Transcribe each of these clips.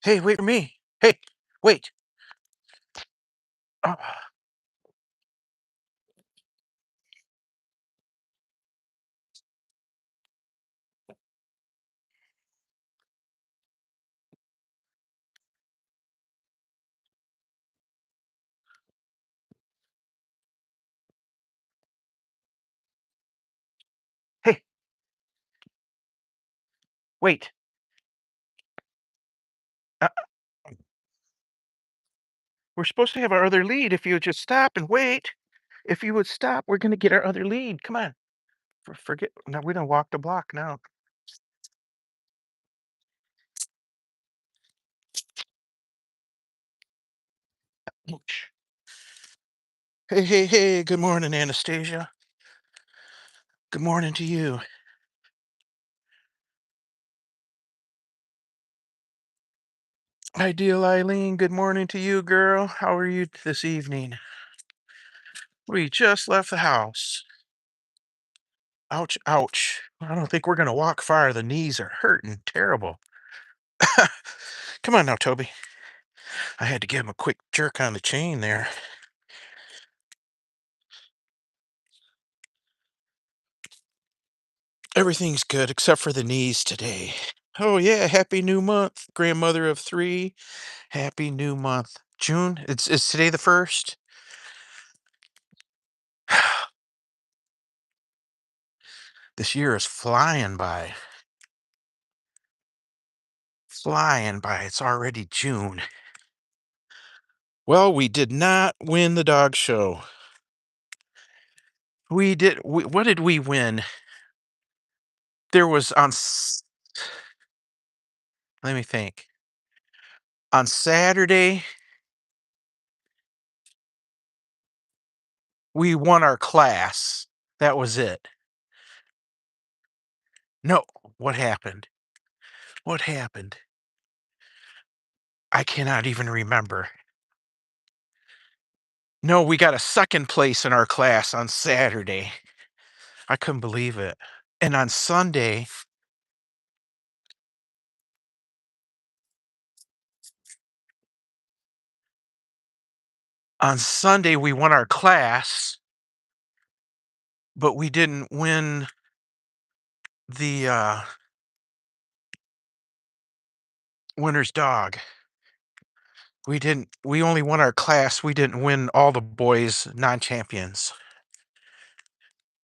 Hey, wait for me. Hey, wait. Oh, hey, wait. Uh, we're supposed to have our other lead if you would just stop and wait. If you would stop, we're gonna get our other lead. Come on. Forget. No, we don't walk the block now. Ouch. Hey, hey, hey. Good morning, Anastasia. Good morning to you. Ideal Eileen. Good morning to you, girl. How are you this evening? We just left the house. Ouch, ouch. I don't think we're gonna walk far. The knees are hurting terrible. Come on now, Toby. I had to give him a quick jerk on the chain there. Everything's good except for the knees today. Oh yeah, happy new month, grandmother of three. Happy new month. June. It's today the first. This year is flying by. Flying by. It's already June. Well, we did not win the dog show. What did we win? There was let me think. On Saturday, we won our class. That was it. No, what happened? What happened? I cannot even remember. No, we got a second place in our class on Saturday. I couldn't believe it. And on Sunday we won our class, but we didn't win the winner's dog. We only won our class. We didn't win all the boys non-champions.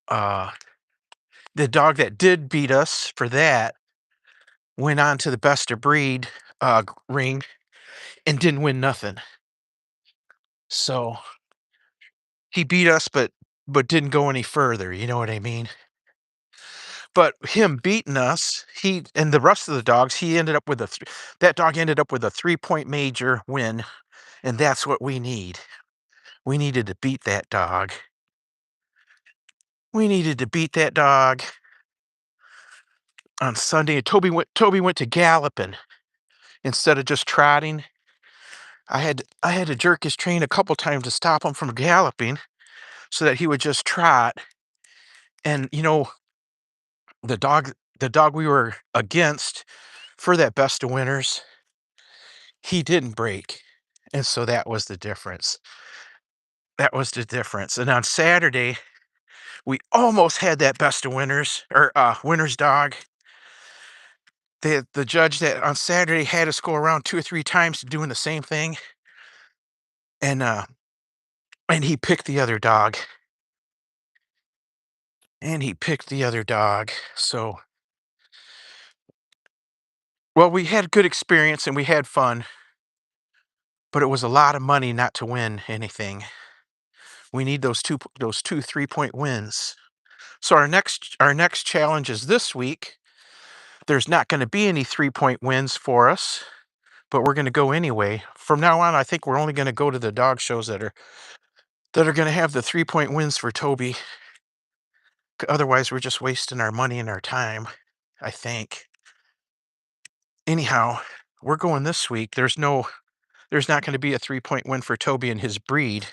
Uh the dog that did beat us for that went on to the best of breed ring and didn't win nothing. So he beat us, but didn't go any further. You know what I mean? But him beating us, he and the rest of the dogs, he ended up with that dog ended up with a 3-point major win, and that's what we need. We needed to beat that dog. We needed to beat that dog on Sunday. And Toby went to galloping instead of just trotting. I had to jerk his train a couple times to stop him from galloping so that he would just trot. And the dog we were against for that best of winners, he didn't break. And so that was the difference. That was the difference. And on Saturday, we almost had that best of winners or winners dog. The judge that on Saturday had us go around 2 or 3 times doing the same thing, and he picked the other dog, and he picked the other dog. So, well, we had good experience and we had fun, but it was a lot of money not to win anything. We need those two 3-point wins. So our next challenge is this week. There's not going to be any 3-point wins for us, but we're going to go anyway. From now on, I think we're only going to go to the dog shows that are going to have the 3-point wins for Toby. Otherwise, we're just wasting our money and our time, I think. Anyhow, we're going this week. There's not going to be a 3-point win for Toby and his breed.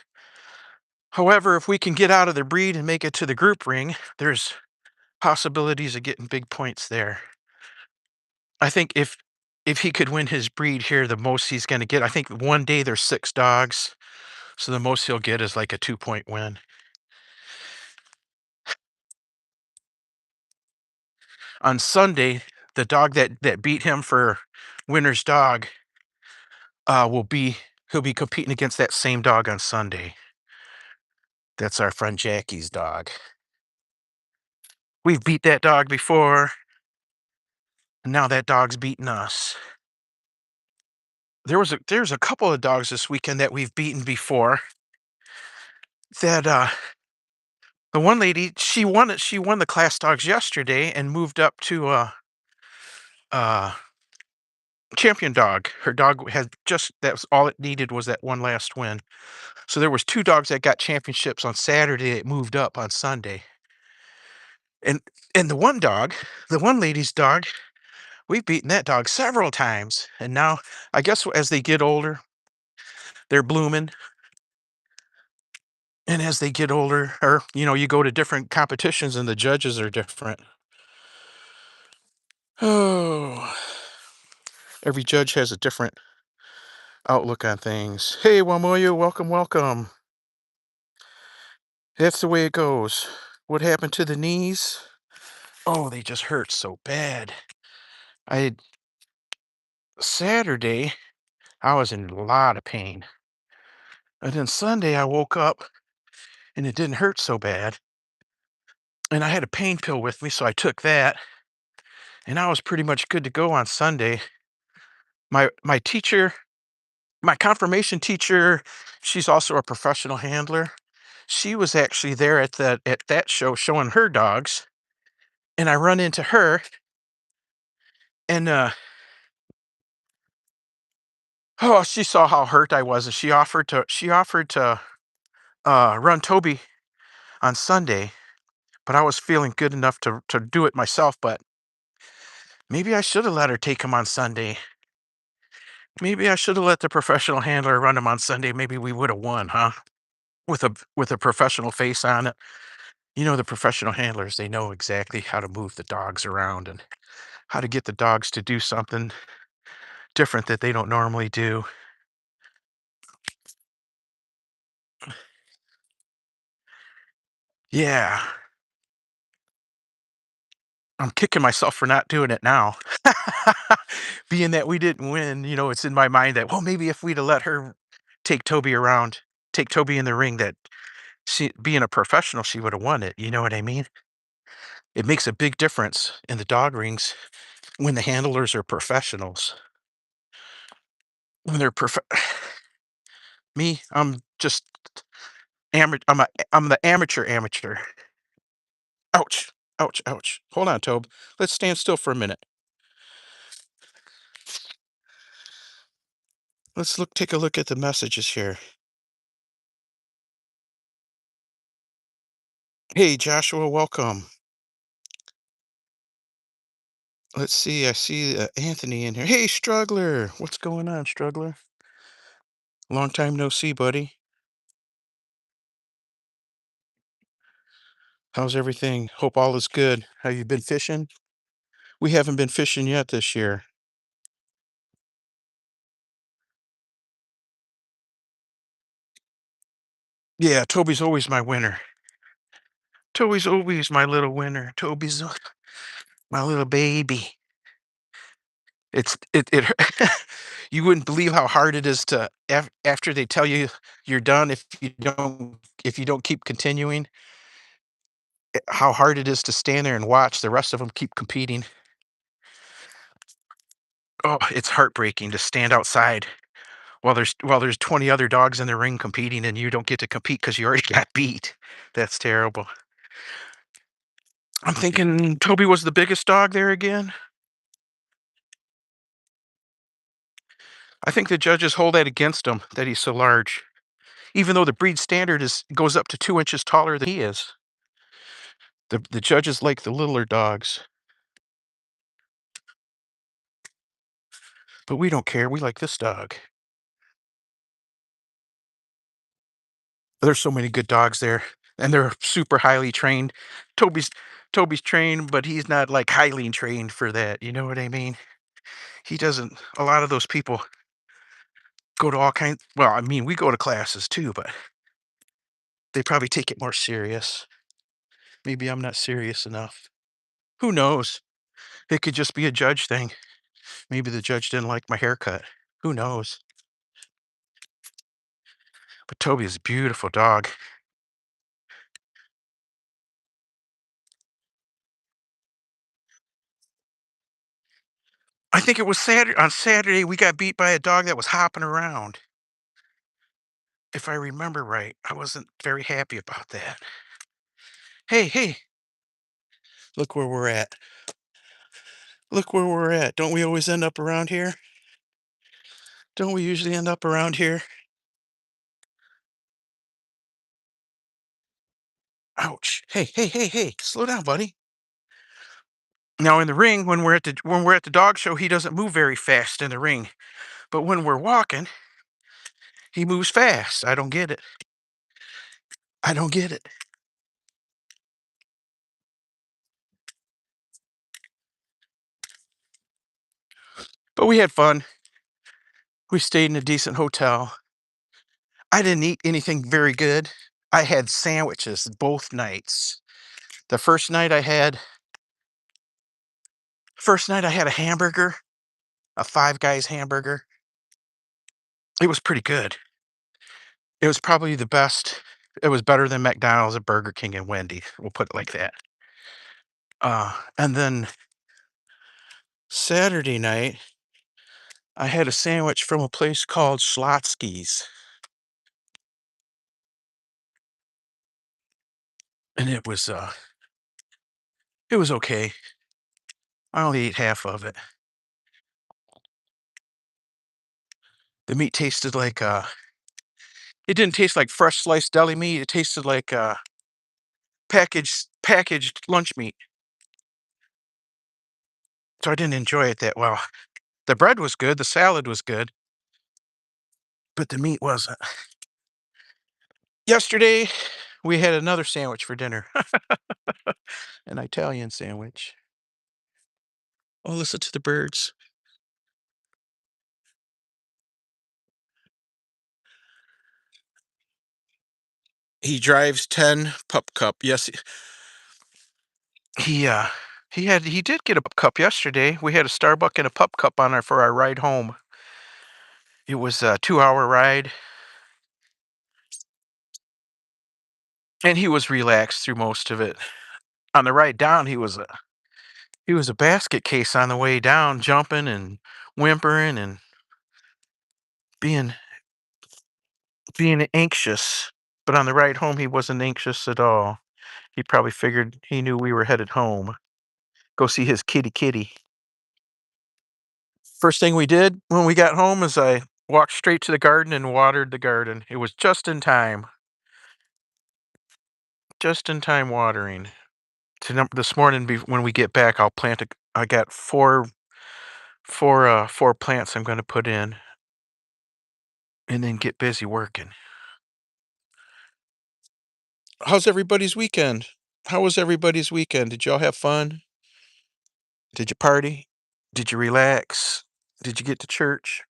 However, if we can get out of the breed and make it to the group ring, there's possibilities of getting big points there. I think if he could win his breed here, the most he's gonna get, I think one day there's 6 dogs, so the most he'll get is like a 2-point win. On Sunday, the dog that beat him for winner's dog, will be he'll be competing against that same dog on Sunday. That's our friend Jackie's dog. We've beat that dog before, and now that dog's beating us. There's a couple of dogs this weekend that we've beaten before that, the one lady, she won the class dogs yesterday and moved up to, uh, champion dog. Her dog had just that was all it needed was that one last win. So there was 2 dogs that got championships on Saturday, it moved up on Sunday. And the one dog, the one lady's dog, we've beaten that dog several times, and now I guess as they get older, they're blooming, and as they get older or, you go to different competitions and the judges are different. Oh, every judge has a different outlook on things. Hey, Wamoyo, welcome, welcome. That's the way it goes. What happened to the knees? Oh, they just hurt so bad. I Saturday, I was in a lot of pain. And then Sunday, I woke up and it didn't hurt so bad. And I had a pain pill with me, so I took that. And I was pretty much good to go on Sunday. My teacher, my confirmation teacher, she's also a professional handler. She was actually there at that show showing her dogs, and I run into her, and oh, she saw how hurt I was, and she offered to run Toby on Sunday, but I was feeling good enough to do it myself. But maybe I should have let her take him on Sunday. Maybe I should have let the professional handler run him on Sunday. Maybe we would have won, huh? With a professional face on it. The professional handlers, they know exactly how to move the dogs around and how to get the dogs to do something different that they don't normally do. Yeah, I'm kicking myself for not doing it now. Being that we didn't win, it's in my mind that, well, maybe if we'd have let her take Toby around, take Toby in the ring, that being a professional, she would have won it. You know what I mean? It makes a big difference in the dog rings when the handlers are professionals. When they're me, I'm just I'm the amateur. Ouch. Ouch, ouch. Hold on, Tobe. Let's stand still for a minute. Let's take a look at the messages here. Hey, Joshua, welcome. Let's see. I see Anthony in here. Hey, Struggler. What's going on, Struggler? Long time no see, buddy. How's everything? Hope all is good. Have you been fishing? We haven't been fishing yet this year. Yeah, Toby's always my winner. Toby's always my little winner. Toby's my little baby. It you wouldn't believe how hard it is to after they tell you you're done if you don't keep continuing, how hard it is to stand there and watch the rest of them keep competing. Oh, it's heartbreaking to stand outside while there's 20 other dogs in the ring competing and you don't get to compete because you already got beat. That's terrible. I'm thinking Toby was the biggest dog there again. I think the judges hold that against him that he's so large, even though the breed standard is goes up to 2 inches taller than he is. The judges like the littler dogs, but we don't care. We like this dog. There's so many good dogs there, and they're super highly trained. Toby's Toby's trained, but he's not like highly trained for that. You know what I mean? He doesn't a lot of those people go to all kinds well, I mean, we go to classes too, but they probably take it more serious. Maybe I'm not serious enough. Who knows? It could just be a judge thing. Maybe the judge didn't like my haircut. Who knows? But Toby is a beautiful dog. I think it was Saturday. On Saturday, we got beat by a dog that was hopping around. If I remember right, I wasn't very happy about that. Hey, hey, look where we're at. Look where we're at. Don't we always end up around here? Don't we usually end up around here? Ouch. Hey, hey, hey, hey. Slow down, buddy. Now in the ring, when we're at the dog show, he doesn't move very fast in the ring. But when we're walking, he moves fast. I don't get it. I don't get it. But we had fun. We stayed in a decent hotel. I didn't eat anything very good. I had sandwiches both nights. The first night I had a hamburger, a Five Guys hamburger. It was pretty good. It was probably the best. It was better than McDonald's and Burger King and Wendy's. We'll put it like that. And then Saturday night, I had a sandwich from a place called Schlotsky's, and it was okay. I only ate half of it. The meat tasted like it didn't taste like fresh sliced deli meat. It tasted like packaged lunch meat. So I didn't enjoy it that well. The bread was good, the salad was good, but the meat wasn't. Yesterday, we had another sandwich for dinner, an Italian sandwich. Oh, listen to the birds. He drives 10 Pup Cup. Yes, he he did get a Pup Cup yesterday. We had a Starbucks and a Pup Cup on our for our ride home. It was a 2-hour ride, and he was relaxed through most of it. On the ride down, he was a basket case on the way down, jumping and whimpering and being being anxious. But on the ride home, he wasn't anxious at all. He probably figured he knew we were headed home. Go see his kitty kitty. First thing we did when we got home is I walked straight to the garden and watered the garden. It was just in time. Just in time watering. This morning when we get back, I got four plants I'm going to put in and then get busy working. How's everybody's weekend? How was everybody's weekend? Did y'all have fun? Did you party? Did you relax? Did you get to church?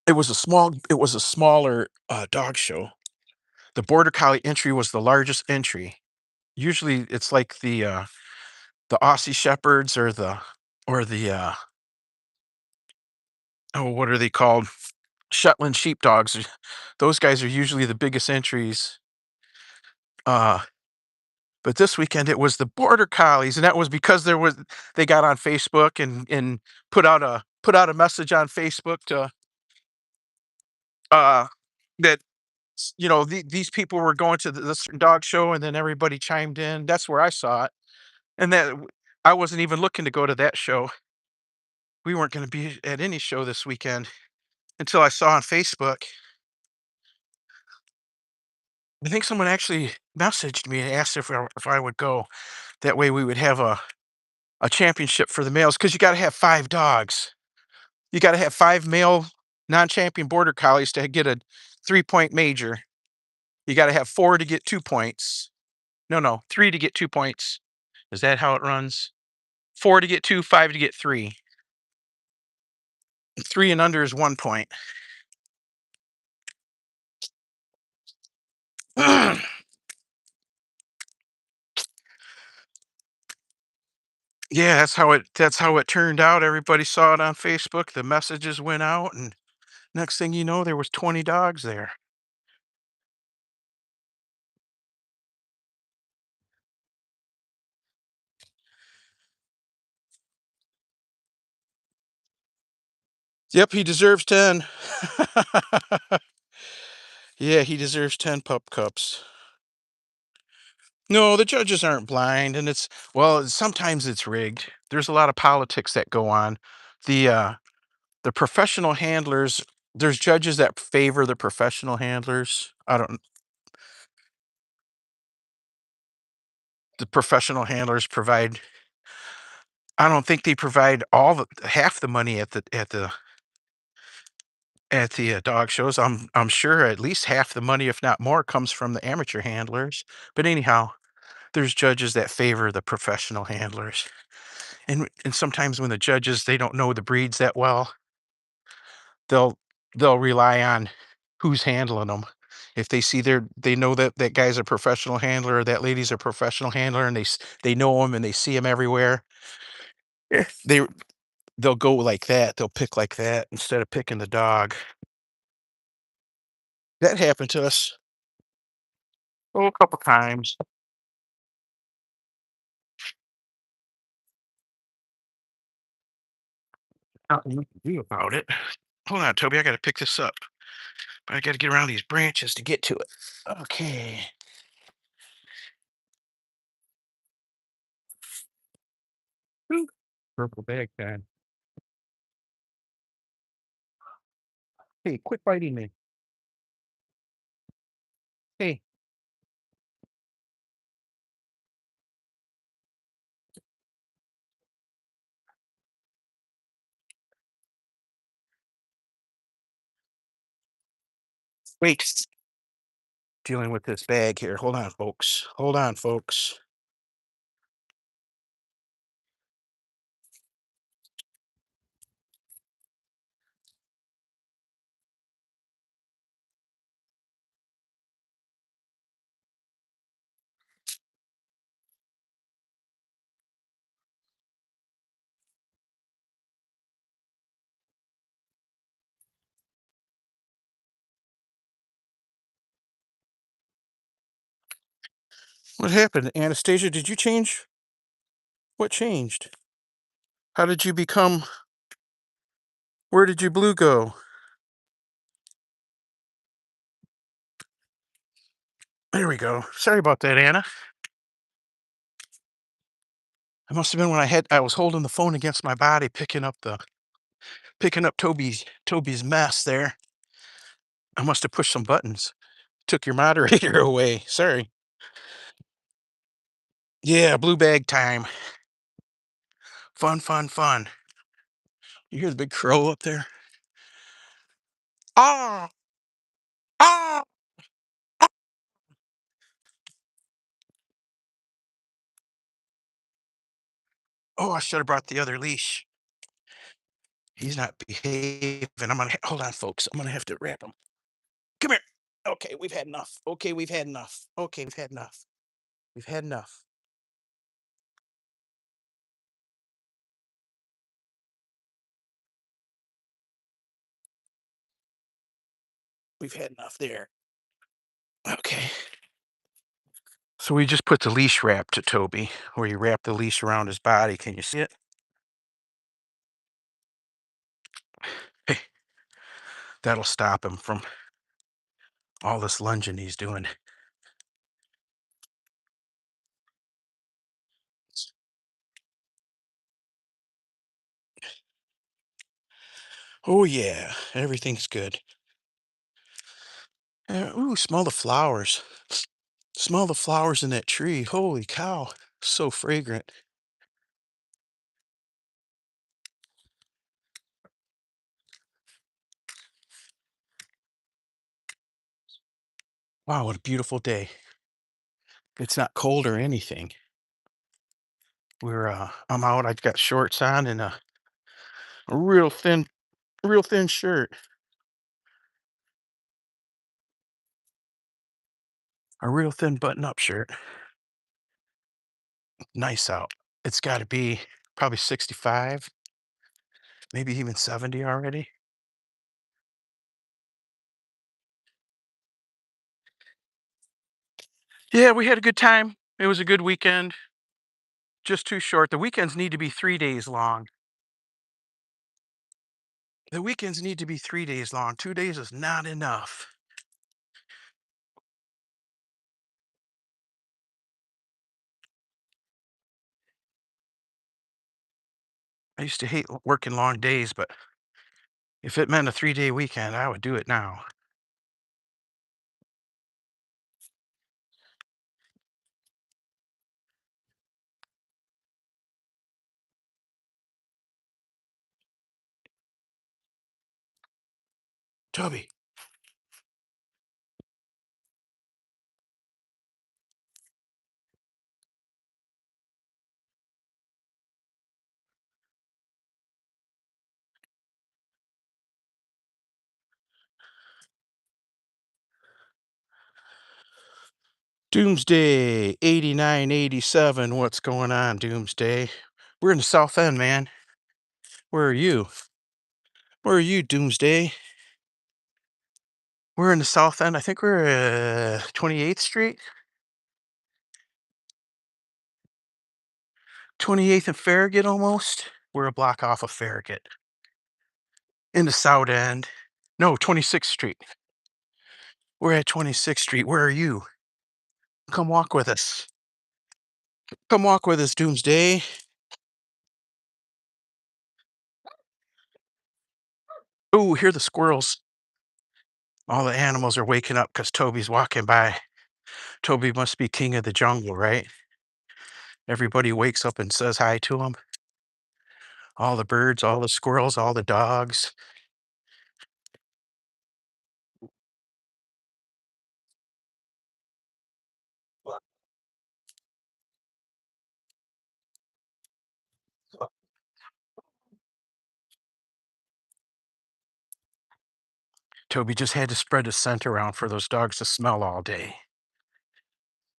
It was a smaller dog show. The border collie entry was the largest entry. Usually it's like the Aussie shepherds or the oh, what are they called? Shetland sheepdogs. Those guys are usually the biggest entries. Uh but this weekend it was the border collies, and that was because they got on Facebook and put out a message on Facebook to uh that these people were going to this dog show, and then everybody chimed in. That's where I saw it, and I wasn't even looking to go to that show. We weren't going to be at any show this weekend until I saw on Facebook. I think someone actually messaged me and asked if I would go. That way we would have a championship for the males because you got to have 5 dogs. You got to have 5 male non-champion border collies to get a 3-point major. You got to have 4 to get 2 points. No, no, 3 to get 2 points. Is that how it runs? 4 to get 2, 5 to get 3. 3 and under is 1 point. Yeah, that's how it turned out. Everybody saw it on Facebook. The messages went out, and next thing you know, there was 20 dogs there. Yep, he deserves 10. Yeah, he deserves 10 pup cups. No, the judges aren't blind, and sometimes it's rigged. There's a lot of politics that go on. The uh the professional handlers, there's judges that favor the professional handlers. The professional handlers provide, I don't think they provide all the half the money at the dog shows. I'm sure at least half the money, if not more, comes from the amateur handlers. But anyhow, there's judges that favor the professional handlers. And sometimes when the judges, they don't know the breeds that well, they'll they'll rely on who's handling them. If they know that that guy's a professional handler or that lady's a professional handler, and they know him and they see him everywhere, they they'll go like that. They'll pick like that instead of picking the dog. That happened to us, a couple times. Nothing we can do about it. Hold on, Toby. I got to pick this up. But I got to get around these branches to get to it. Okay. Whew. Purple bag time. Hey, quit biting me. Hey, wait. Dealing with this bag here. Hold on, folks. Hold on, folks. What happened? Anastasia, did you change? What changed? How did you become? Where did your blue go? There we go. Sorry about that, Anna. It must have been when I was holding the phone against my body, picking up Toby's mess there. I must have pushed some buttons. Took your moderator away. Sorry. Yeah, blue bag time. Fun, fun, fun. You hear the big crow up there? Ah, ah. Oh, I should have brought the other leash. He's not behaving. Hold on, folks. I'm gonna have to wrap him. Come here. Okay, we've had enough. Okay, we've had enough. Okay, we've had enough. We've had enough. We've had enough there. Okay. So we just put the leash wrap to Toby, where you wrap the leash around his body. Can you see it? Hey, that'll stop him from all this lunging he's doing. Oh yeah, everything's good. Ooh, smell the flowers. Smell the flowers in that tree. Holy cow, so fragrant. Wow, what a beautiful day. It's not cold or anything. I'm out. I've got shorts on and a real thin shirt, a real thin button-up shirt. Nice out. It's got to be probably 65, maybe even 70 already. Yeah, we had a good time. It was a good weekend. Just too short. The weekends need to be 3 days long. The weekends need to be 3 days long. 2 days is not enough. I used to hate working long days, but if it meant a 3-day weekend, I would do it now. Toby, Doomsday 8987. What's going on, Doomsday? We're in the South End, man. Where are you? Where are you, Doomsday? We're in the South End. I think we're 28th Street, 28th and Farragut almost. We're a block off of Farragut in the South End. No, 26th Street. We're at 26th Street. Where are you? Come walk with us. Come walk with us, Doomsday. Oh, hear the squirrels. All the animals are waking up because Toby's walking by. Toby must be king of the jungle, right? Everybody wakes up and says hi to him. All the birds, all the squirrels, all the dogs. Toby just had to spread his scent around for those dogs to smell all day.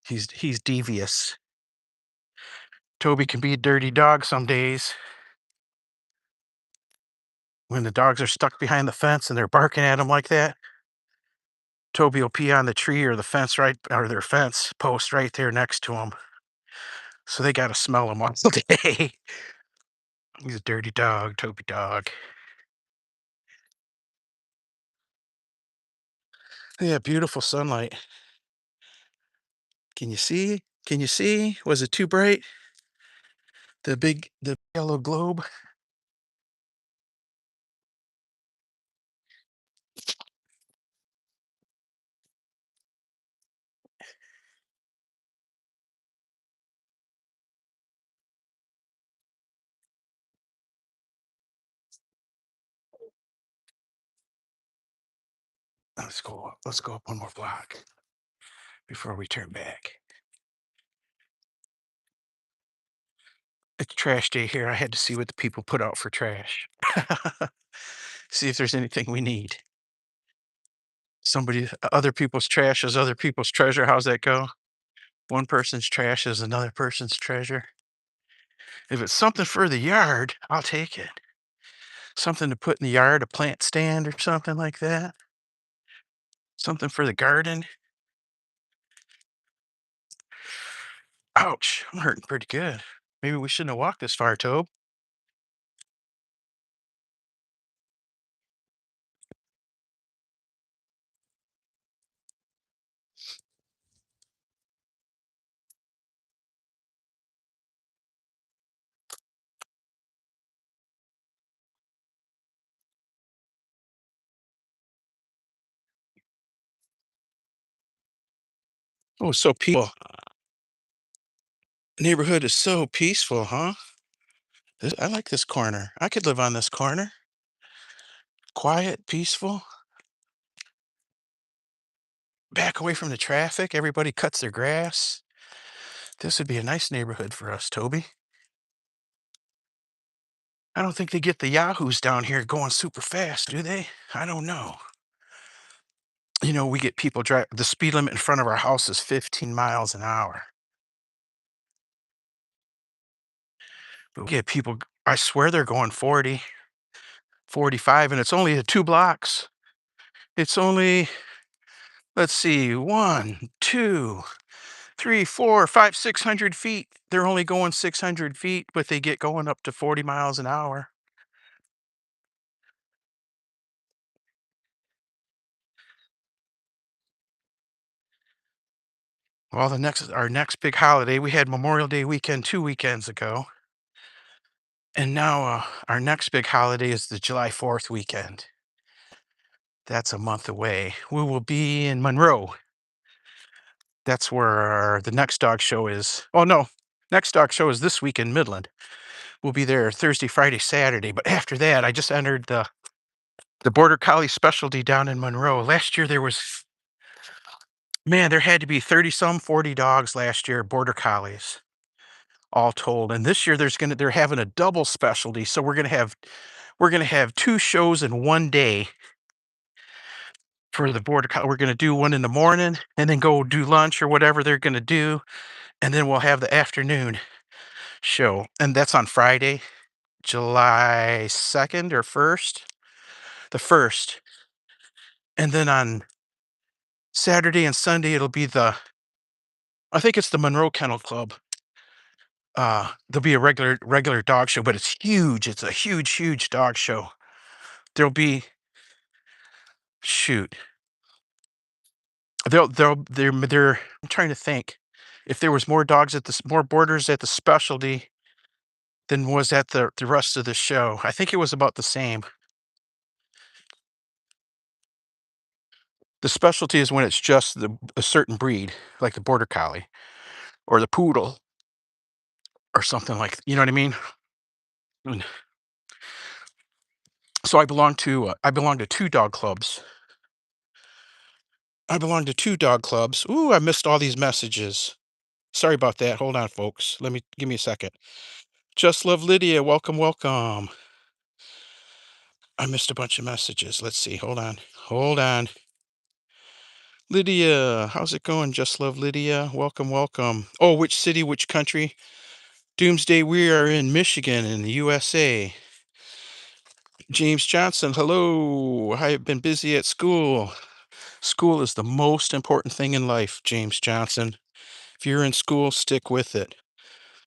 He's devious. Toby can be a dirty dog some days. When the dogs are stuck behind the fence and they're barking at him like that, Toby will pee on the tree or the fence right or their fence post right there next to him. So they gotta smell him all day. He's a dirty dog, Toby dog. Yeah, beautiful sunlight. Can you see? Can you see? Was it too bright? The yellow globe. Let's go up. Let's go up one more block before we turn back. It's trash day here. I had to see what the people put out for trash. See if there's anything we need. Other people's trash is other people's treasure. How's that go? One person's trash is another person's treasure. If it's something for the yard, I'll take it. Something to put in the yard, a plant stand or something like that. Something for the garden. Ouch, I'm hurting pretty good. Maybe we shouldn't have walked this far, Tobe. Oh, so peaceful. Neighborhood is so peaceful, huh? I like this corner. I could live on this corner. Quiet, peaceful, back away from the traffic. Everybody cuts their grass. This would be a nice neighborhood for us, Toby. I don't think they get the yahoos down here going super fast, do they? I don't know. We get people drive the speed limit in front of our house is 15 miles an hour. But we get people, I swear they're going 40, 45, and it's only 2 blocks. It's only, let's see, 1, 2, 3, 4, 5, 600 feet. They're only going 600 feet, but they get going up to 40 miles an hour. Well, our next big holiday, we had Memorial Day weekend 2 weekends ago, and now our next big holiday is the July 4th weekend. That's a month away. We will be in Monroe. That's where the next dog show is. Oh no, next dog show is this week in Midland. We'll be there Thursday, Friday, Saturday. But after that, I just entered the Border Collie specialty down in Monroe. Last year there was, man, there had to be 30 some 40 dogs last year, Border Collies, all told. And this year they're having a double specialty. So we're gonna have 2 shows in one day for the Border Collie. We're gonna do one in the morning and then go do lunch or whatever they're gonna do. And then we'll have the afternoon show. And that's on Friday, July 2nd or 1st? The 1st. And then on Saturday and Sunday, it'll be I think it's the Monroe Kennel Club. There'll be a regular dog show, but it's huge. It's a huge, huge dog show. There'll be shoot. They're I'm trying to think. If there was more dogs more boarders at the specialty than was at the rest of the show. I think it was about the same. The specialty is when it's just a certain breed, like the border collie or the poodle or something like, you know what I mean? And so I belong to 2 dog clubs. I belong to 2 dog clubs. Ooh, I missed all these messages. Sorry about that. Hold on, folks. Give me a second. Just love Lydia. Welcome, welcome. I missed a bunch of messages. Let's see. Hold on. Hold on. Lydia, how's it going? Just love Lydia. Welcome, welcome. Oh, which city, which country? Doomsday, we are in Michigan in the USA. James Johnson, hello. I have been busy at school. School is the most important thing in life, James Johnson. If you're in school, stick with it.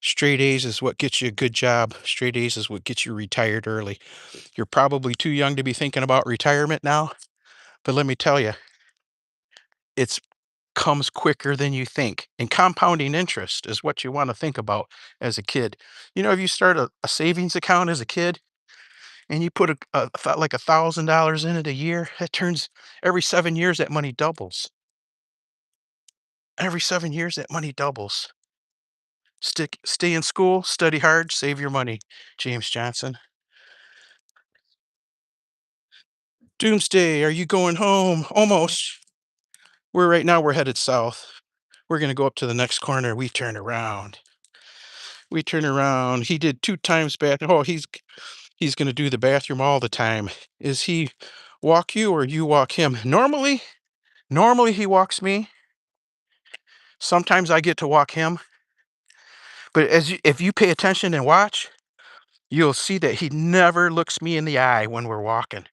Straight A's is what gets you a good job. Straight A's is what gets you retired early. You're probably too young to be thinking about retirement now, but let me tell you, it's comes quicker than you think. And compounding interest is what you want to think about as a kid. If you start a savings account as a kid and you put like $1,000 in it a year, that turns every 7 years that money doubles. Every 7 years that money doubles. Stay in school, study hard, save your money, James Johnson. Doomsday, are you going home? Almost. We're headed south. We're gonna go up to the next corner. We turn around. We turn around. He did 2 times bathroom. Oh, he's gonna do the bathroom all the time. Is he walk you or you walk him? Normally he walks me. Sometimes I get to walk him. But if you pay attention and watch, you'll see that he never looks me in the eye when we're walking.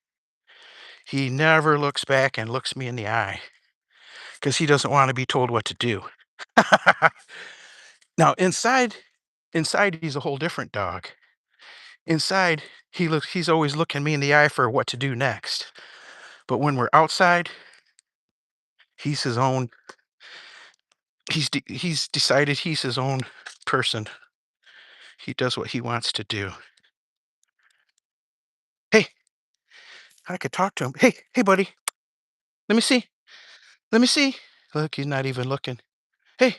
He never looks back and looks me in the eye because he doesn't want to be told what to do. Now inside he's a whole different dog. Inside he's always looking me in the eye for what to do next. But when we're outside, he's his own he's decided he's his own person. He does what he wants to do. Hey, I could talk to him. Hey buddy. Let me see. Let me see. Look, he's not even looking. Hey,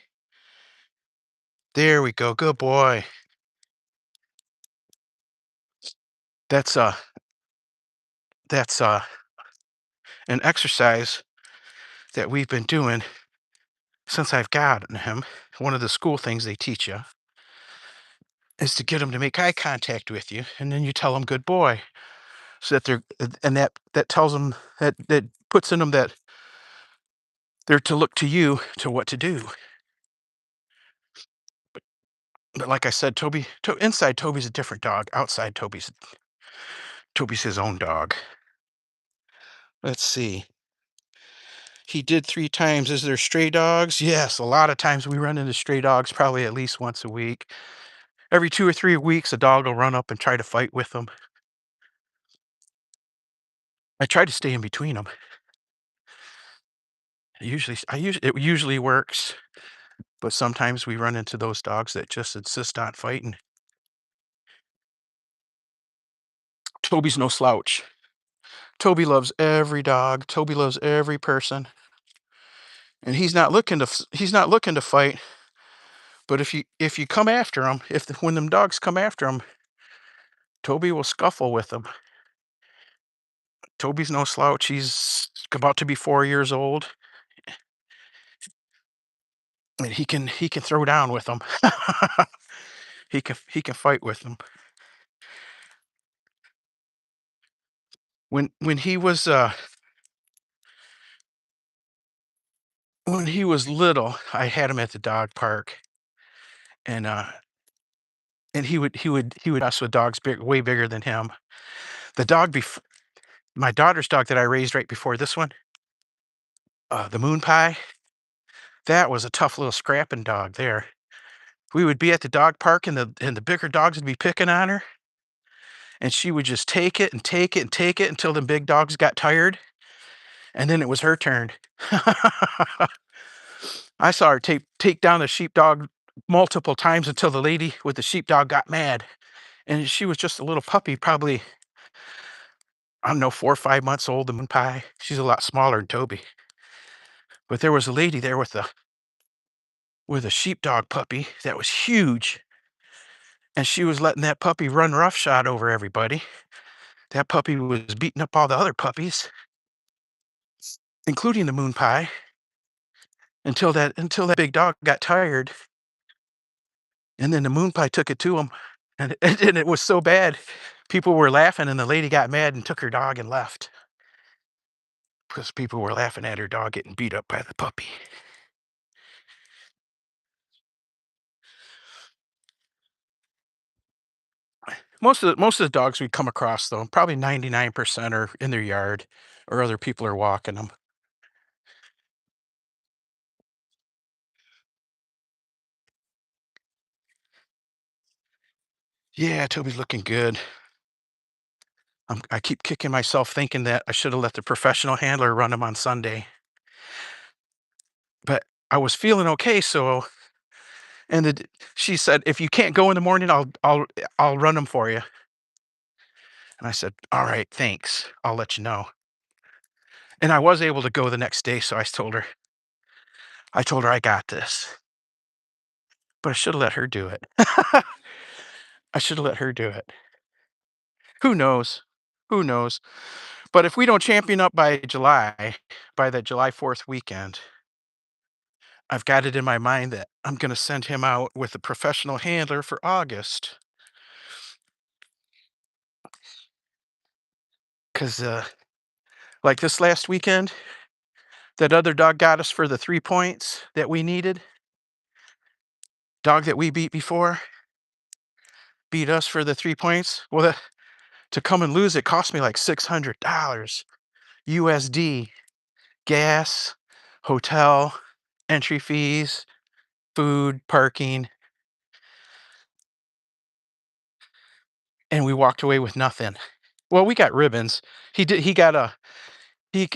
there we go. Good boy. That's that's an exercise that we've been doing since I've gotten him, one of the school things they teach you is to get them to make eye contact with you, and then you tell them "good boy," so that and that tells them that puts in them that they're to look to you to what to do. But like I said, inside Toby's a different dog. Outside Toby's his own dog. Let's see. He did 3 times. Is there stray dogs? Yes, a lot of times we run into stray dogs probably at least once a week. Every 2 or 3 weeks, a dog will run up and try to fight with them. I try to stay in between them. It usually works, but sometimes we run into those dogs that just insist on fighting. Toby's no slouch. Toby loves every dog. Toby loves every person, and he's not looking to fight. But if you come after him, when them dogs come after him, Toby will scuffle with them. Toby's no slouch. He's about to be 4 years old, and he can throw down with them. He can fight with them. When he was when he was little, I had him at the dog park, and he would mess with dogs way bigger than him. The dog my daughter's dog that I raised right before this one, the moon pie, that was a tough little scrapping dog there. We would be at the dog park and the bigger dogs would be picking on her, and she would just take it and take it and take it until the big dogs got tired, and then it was her turn. I saw her take down the sheepdog multiple times until the lady with the sheepdog got mad, and she was just a little puppy, probably, I don't know, 4 or 5 months old, the moon pie. She's a lot smaller than Toby. But there was a lady there with a sheepdog puppy that was huge, and she was letting that puppy run roughshod over everybody. That puppy was beating up all the other puppies, including the moon pie, until that big dog got tired, and then the moon pie took it to him, and it was so bad, people were laughing, and the lady got mad and took her dog and left because people were laughing at her dog getting beat up by the puppy. Most of the dogs we come across, though, probably 99% are in their yard or other people are walking them. Yeah, Toby's looking good. I keep kicking myself thinking that I should have let the professional handler run him on Sunday, but I was feeling okay, so and she said, "If you can't go in the morning, I'll run them for you." And I said, "All right, thanks. I'll let you know." And I was able to go the next day, so I told her I got this, but I should have let her do it. I should have let her do it. Who knows? Who knows? But if we don't champion up by the July 4th weekend, I've got it in my mind that I'm gonna send him out with a professional handler for August, 'cause, like this last weekend, that other dog got us for the 3 points that we needed. Dog that we beat before beat us for the 3 points. Well, to come and lose it cost me like $600 USD, gas, hotel, entry fees, food, parking, and we walked away with nothing. Well, we got ribbons. He got a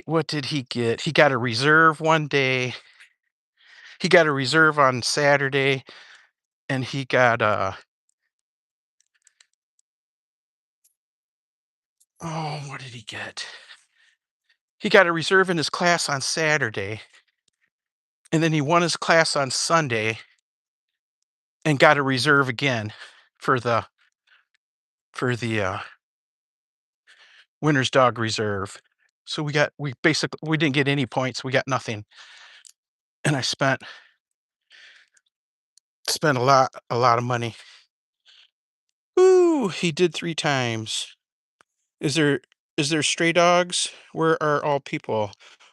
what did he get? He got a reserve one day. He got a reserve on Saturday, and he got a oh, what did he get? He got a reserve in his class on Saturday, and then he won his class on Sunday and got a reserve again for the winner's dog reserve. So we didn't get any points. We got nothing. and I spent a lot of money. Ooh, he did 3 times. Is there is there stray dogs? Where are all people?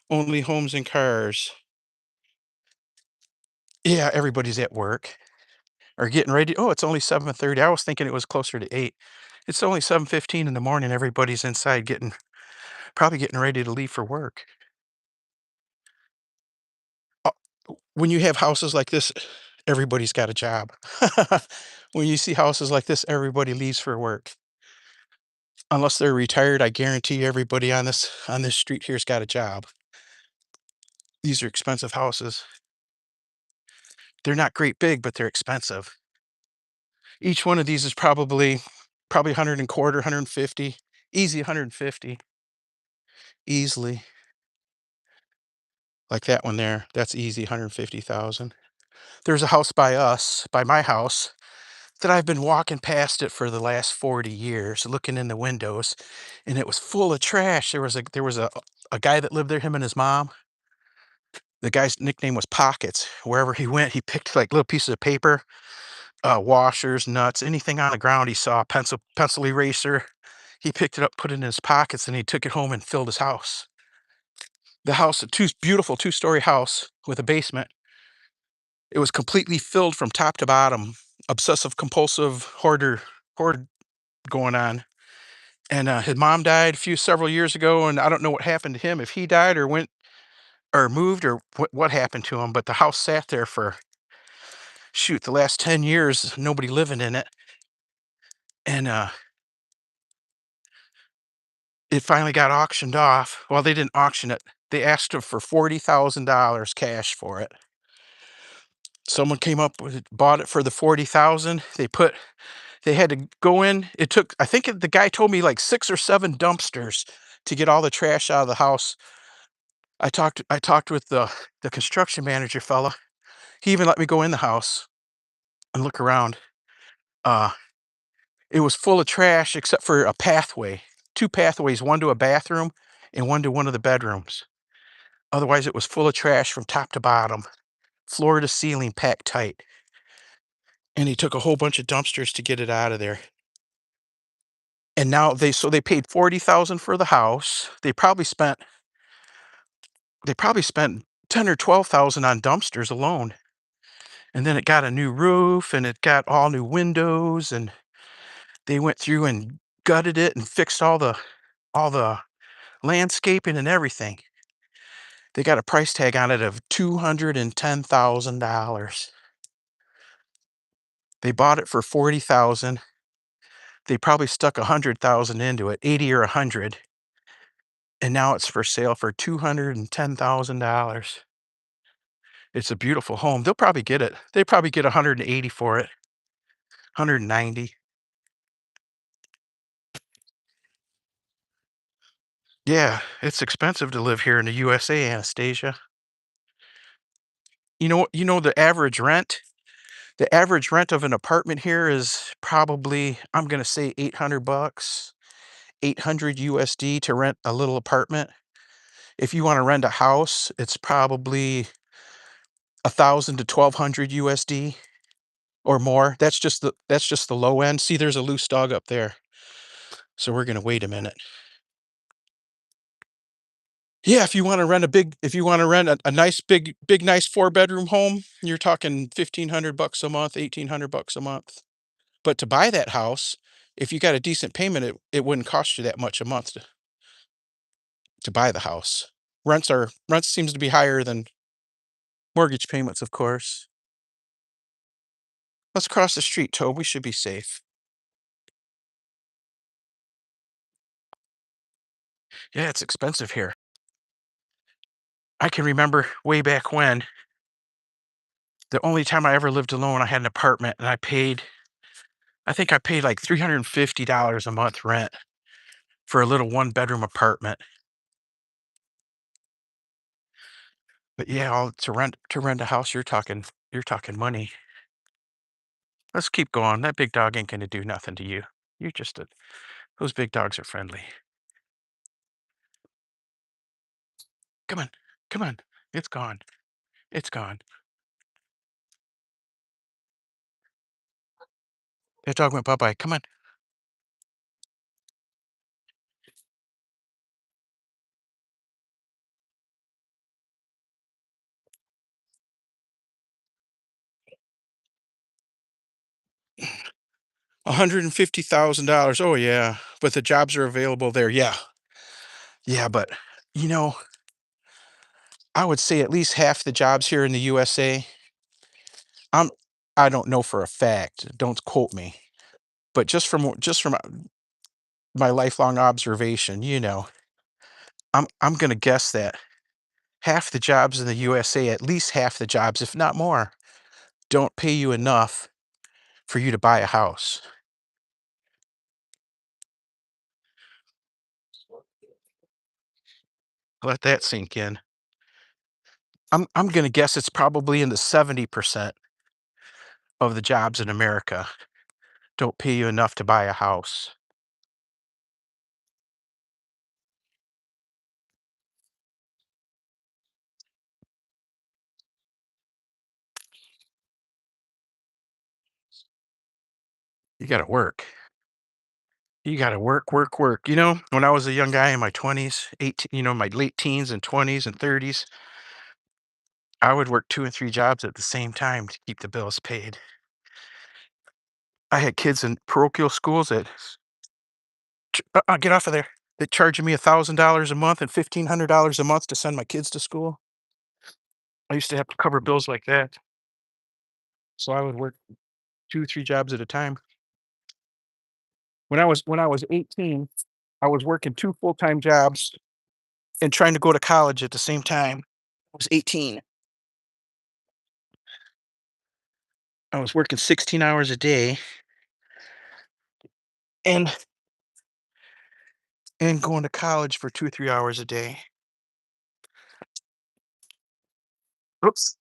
Only homes and cars. Yeah, everybody's at work or getting ready. Oh, it's only 7:30. I was thinking it was closer to 8. It's only 7:15 in the morning. Everybody's inside probably getting ready to leave for work. Uh, when you have houses like this, everybody's got a job. When you see houses like this, everybody leaves for work. Unless they're retired, I guarantee everybody on this street here's got a job. These are expensive houses. They're not great big, but they're expensive. Each one of these is probably 100 and quarter, 150, easy 150, easily. Like that one there, that's easy 150,000. There's a house by my house, that I've been walking past it for the last 40 years, looking in the windows, and it was full of trash. There was a guy that lived there, him and his mom. The guy's nickname was Pockets. Wherever he went, he picked like little pieces of paper, washers, nuts, anything on the ground he saw, pencil eraser. He picked it up, put it in his pockets, and he took it home and filled his house. The house, a beautiful two-story house with a basement. It was completely filled from top to bottom. Obsessive compulsive hoard going on. And his mom died several years ago, and I don't know what happened to him. If he died or went or moved or what happened to him, but the house sat there for the last 10 years, nobody living in it. And it finally got auctioned off. Well, they didn't auction it. They asked him for $40,000 cash for it. Someone came up with it, bought it for the 40,000. They had to go in. It took, I think the guy told me like 6 or 7 dumpsters to get all the trash out of the house. I talked with the construction manager fella. He even let me go in the house and look around. Uh, it was full of trash except for a pathway, 2 pathways, one to a bathroom and one to one of the bedrooms. Otherwise, it was full of trash from top to bottom, floor to ceiling, packed tight. And he took a whole bunch of dumpsters to get it out of there. And now they paid 40,000 for the house. They probably spent 10 or 12,000 on dumpsters alone. And then it got a new roof and it got all new windows, and they went through and gutted it and fixed all the landscaping and everything. They got a price tag on it of $210,000. They bought it for 40,000. They probably stuck 100,000 into it, 80 or 100, and now it's for sale for $210,000. It's a beautiful home. They'll probably get it. They probably get 180 for it, 190. Yeah, it's expensive to live here in the USA, Anastasia. You know the average rent? The average rent of an apartment here is probably, I'm gonna say 800 bucks, 800 USD to rent a little apartment. If you wanna rent a house, it's probably 1,000 to 1,200 USD or more. That's just the low end. See, there's a loose dog up there, so we're gonna wait a minute. Yeah, if you wanna rent a nice big nice 4-bedroom home, you're talking 1,500 bucks a month, 1,800 bucks a month. But to buy that house, if you got a decent payment, it wouldn't cost you that much a month to buy the house. Rents seems to be higher than mortgage payments, of course. Let's cross the street, Tobe. We should be safe. Yeah, it's expensive here. I can remember way back when, the only time I ever lived alone, I had an apartment and I think I paid like $350 a month rent for a little one-bedroom apartment. But yeah, to rent a house, you're talking money. Let's keep going. That big dog ain't gonna do nothing to you. You're just a Those big dogs are friendly. Come on, come on. It's gone. It's gone. That dog went bye-bye. Come on. 150,000. Oh, yeah, but the jobs are available there. Yeah. Yeah, but, you know, I would say at least half the jobs here in the USA, I'm I don't know for a fact, don't quote me, but just from my lifelong observation, I'm gonna guess that half the jobs in the USA, at least half the jobs, if not more, don't pay you enough for you to buy a house. Let that sink in. I'm gonna guess it's probably in the 70% of the jobs in America don't pay you enough to buy a house. You gotta work. You gotta work, work, work. When I was a young guy in my 20s, 18, my late teens and 20s and 30s, I would work 2 and 3 jobs at the same time to keep the bills paid. I had kids in parochial schools that get off of there. They charging me $1,000 a month and $1,500 a month to send my kids to school. I used to have to cover bills like that, so I would work 2, 3 jobs at a time. When I was 18, I was working 2 full-time jobs and trying to go to college at the same time. I was 18. I was working 16 hours a day and going to college for 2, 3 hours a day. Oops.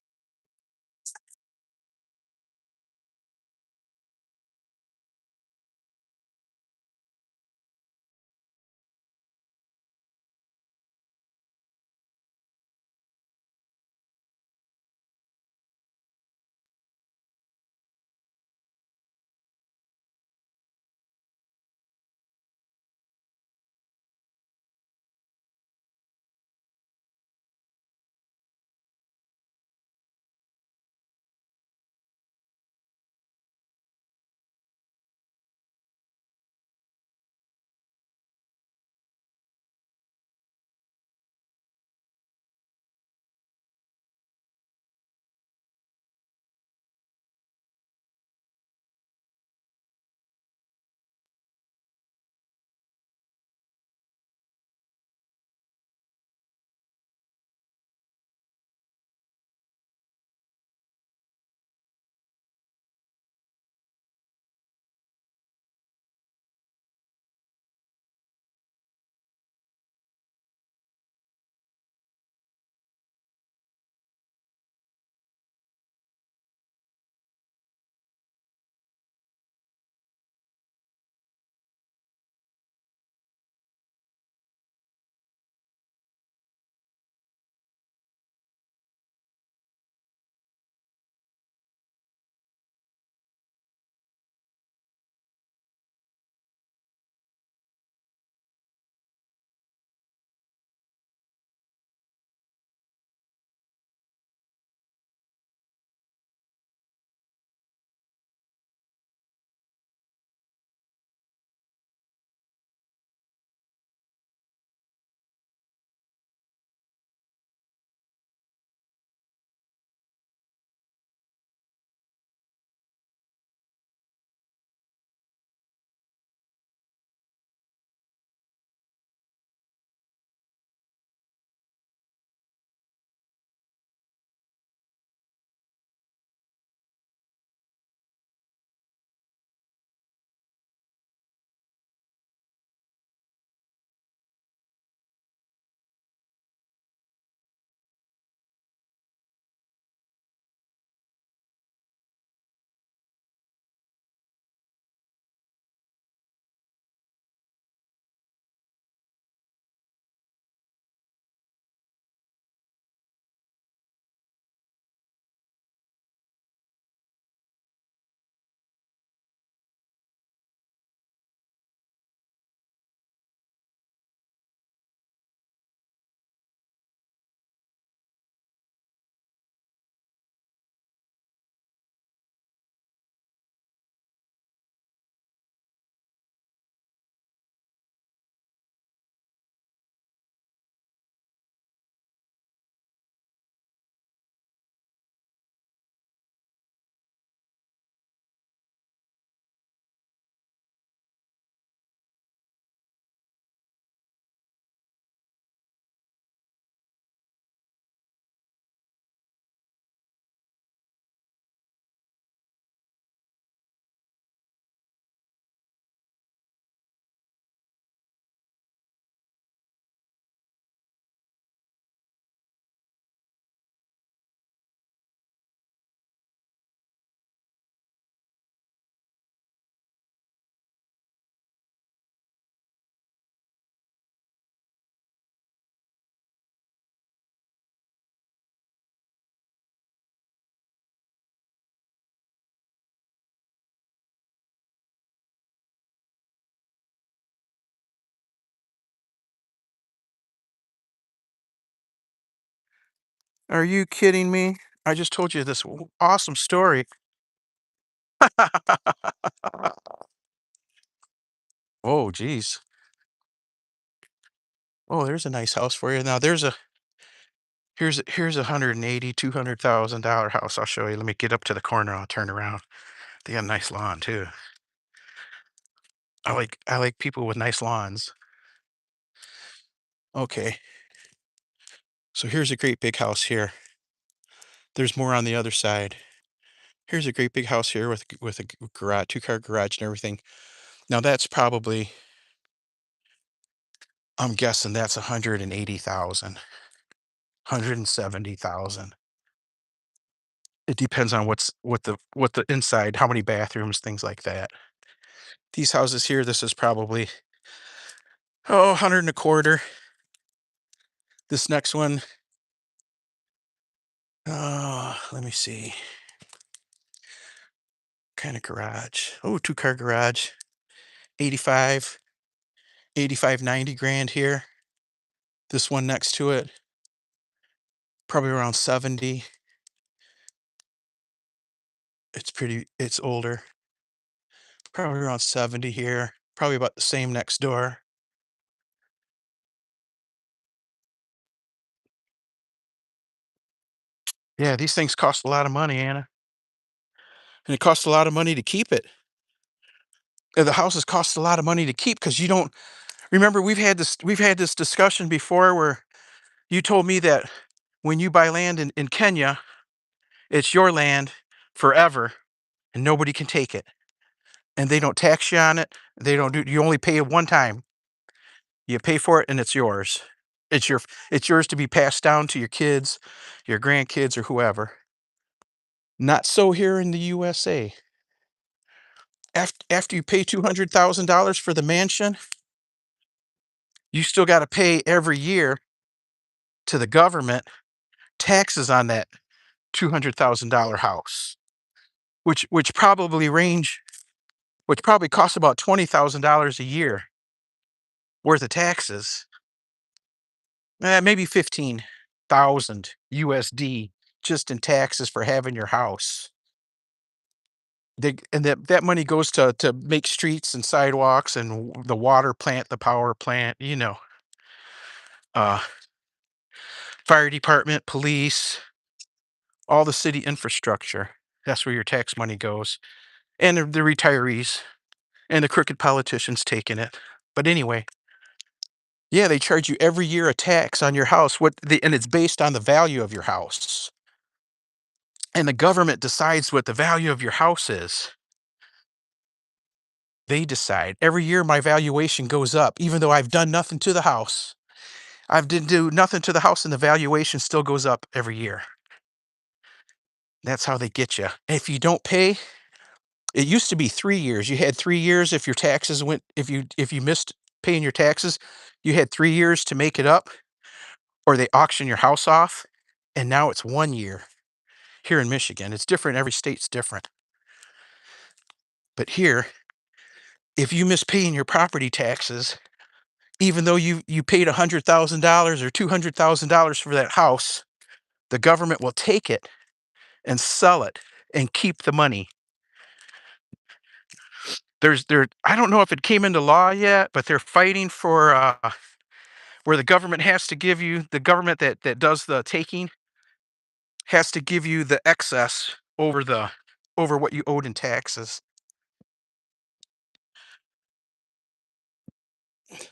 Are you kidding me? I just told you this awesome story. Oh, geez. Oh, there's a nice house for you. Now here's a 180, $200,000 house. I'll show you. Let me get up to the corner. I'll turn around. They got a nice lawn too. I like people with nice lawns. Okay. So here's a great big house here. There's more on the other side. Here's a great big house here with a garage, two-car garage and everything. Now that's probably, I'm guessing that's 180,000, 170,000. It depends on what the inside, how many bathrooms, things like that. These houses here, this is probably, oh, 100 and a quarter. This next one, let me see. Kind of garage. Oh, two-car garage. 85, 85, 90 grand here. This one next to it, probably around 70. It's older. Probably around 70 here. Probably about the same next door. Yeah, these things cost a lot of money, Anna. And it costs a lot of money to keep it. The houses cost a lot of money to keep because you don't remember we've had this discussion before where you told me that when you buy land in Kenya, it's your land forever and nobody can take it. And they don't tax you on it. They don't do you only pay it one time. You pay for it and it's yours. It's your it's yours to be passed down to your kids, your grandkids, or whoever. Not so here in the USA. After you pay $200,000 for the mansion, you still got to pay every year to the government taxes on that $200,000 house, which probably costs about $20,000 a year worth of taxes. Maybe 15,000 USD just in taxes for having your house. And that money goes to make streets and sidewalks and the water plant, the power plant, uh, fire department, police, all the city infrastructure. That's where your tax money goes, and the retirees and the crooked politicians taking it. But anyway, yeah, they charge you every year a tax on your house. And it's based on the value of your house, and the government decides what the value of your house is. They decide every year my valuation goes up, even though I've done nothing to the house. I didn't do nothing to the house, and the valuation still goes up every year. That's how they get you. If you don't pay, it used to be 3 years. You had 3 years if your taxes went if you missed paying your taxes, you had 3 years to make it up, or they auction your house off. And now it's 1 year here in Michigan. It's different. Every state's different. But here, if you miss paying your property taxes, even though you paid $100,000 or $200,000 for that house, the government will take it and sell it and keep the money. I don't know if it came into law yet, but they're fighting for where the government that does the taking has to give you the excess over what you owed in taxes.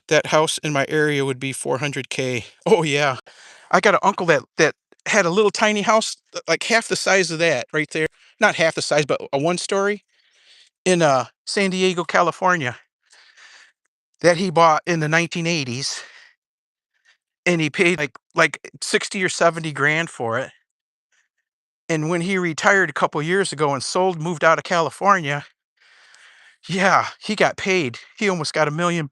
That house in my area would be 400K. Oh yeah. I got an uncle that had a little tiny house like half the size of that right there. Not half the size, but a one story in San Diego, California that he bought in the 1980s, and he paid like 60 or 70 grand for it. And when he retired a couple years ago and moved out of California, yeah, he got paid. He almost got $1 million.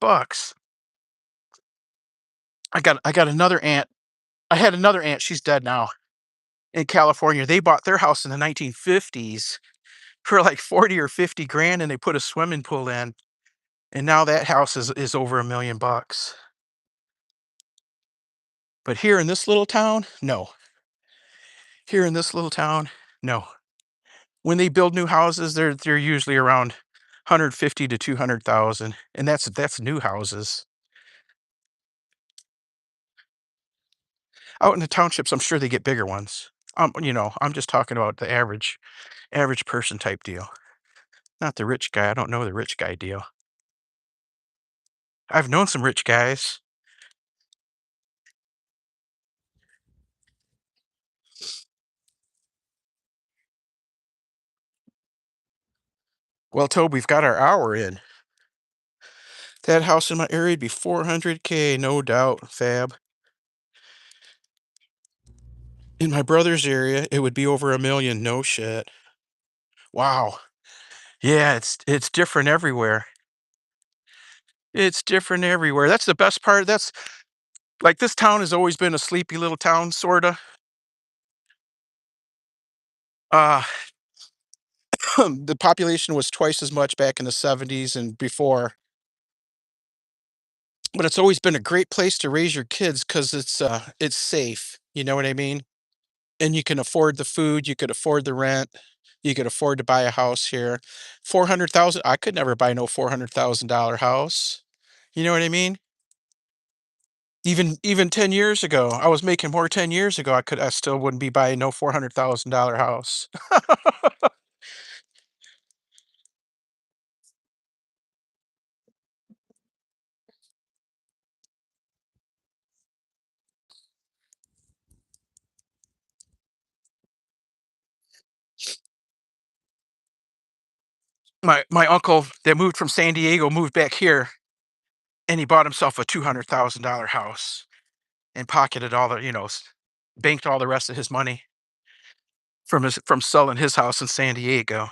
I got another aunt. I had another aunt, she's dead now, in California. They bought their house in the 1950s for like 40 or 50 grand, and they put a swimming pool in. And now that house is over $1 million. But here in this little town, no. Here in this little town, no. When they build new houses, they're usually around 150 to 200,000, and that's new houses. Out in the townships, I'm sure they get bigger ones. I'm just talking about the average person type deal, not the rich guy. I don't know the rich guy deal. I've known some rich guys. Well, Toby, we've got our hour in. That house in my area would be 400K, no doubt, Fab. In my brother's area, it would be over 1,000,000, no shit. Wow. Yeah, it's different everywhere. It's different everywhere. That's the best part. That's like this town has always been a sleepy little town, sorta. Uh, the population was twice as much back in the 70s and before, but it's always been a great place to raise your kids because it's safe. You know what I mean? And you can afford the food, you could afford the rent, you could afford to buy a house here. 400,000, I could never buy no $400,000 house. You know what I mean? Even 10 years ago, I was making more 10 years ago, I still wouldn't be buying no $400,000 house. My uncle that moved from San Diego moved back here, and he bought himself a $200,000 house and pocketed all the, banked all the rest of his money from selling his house in San Diego.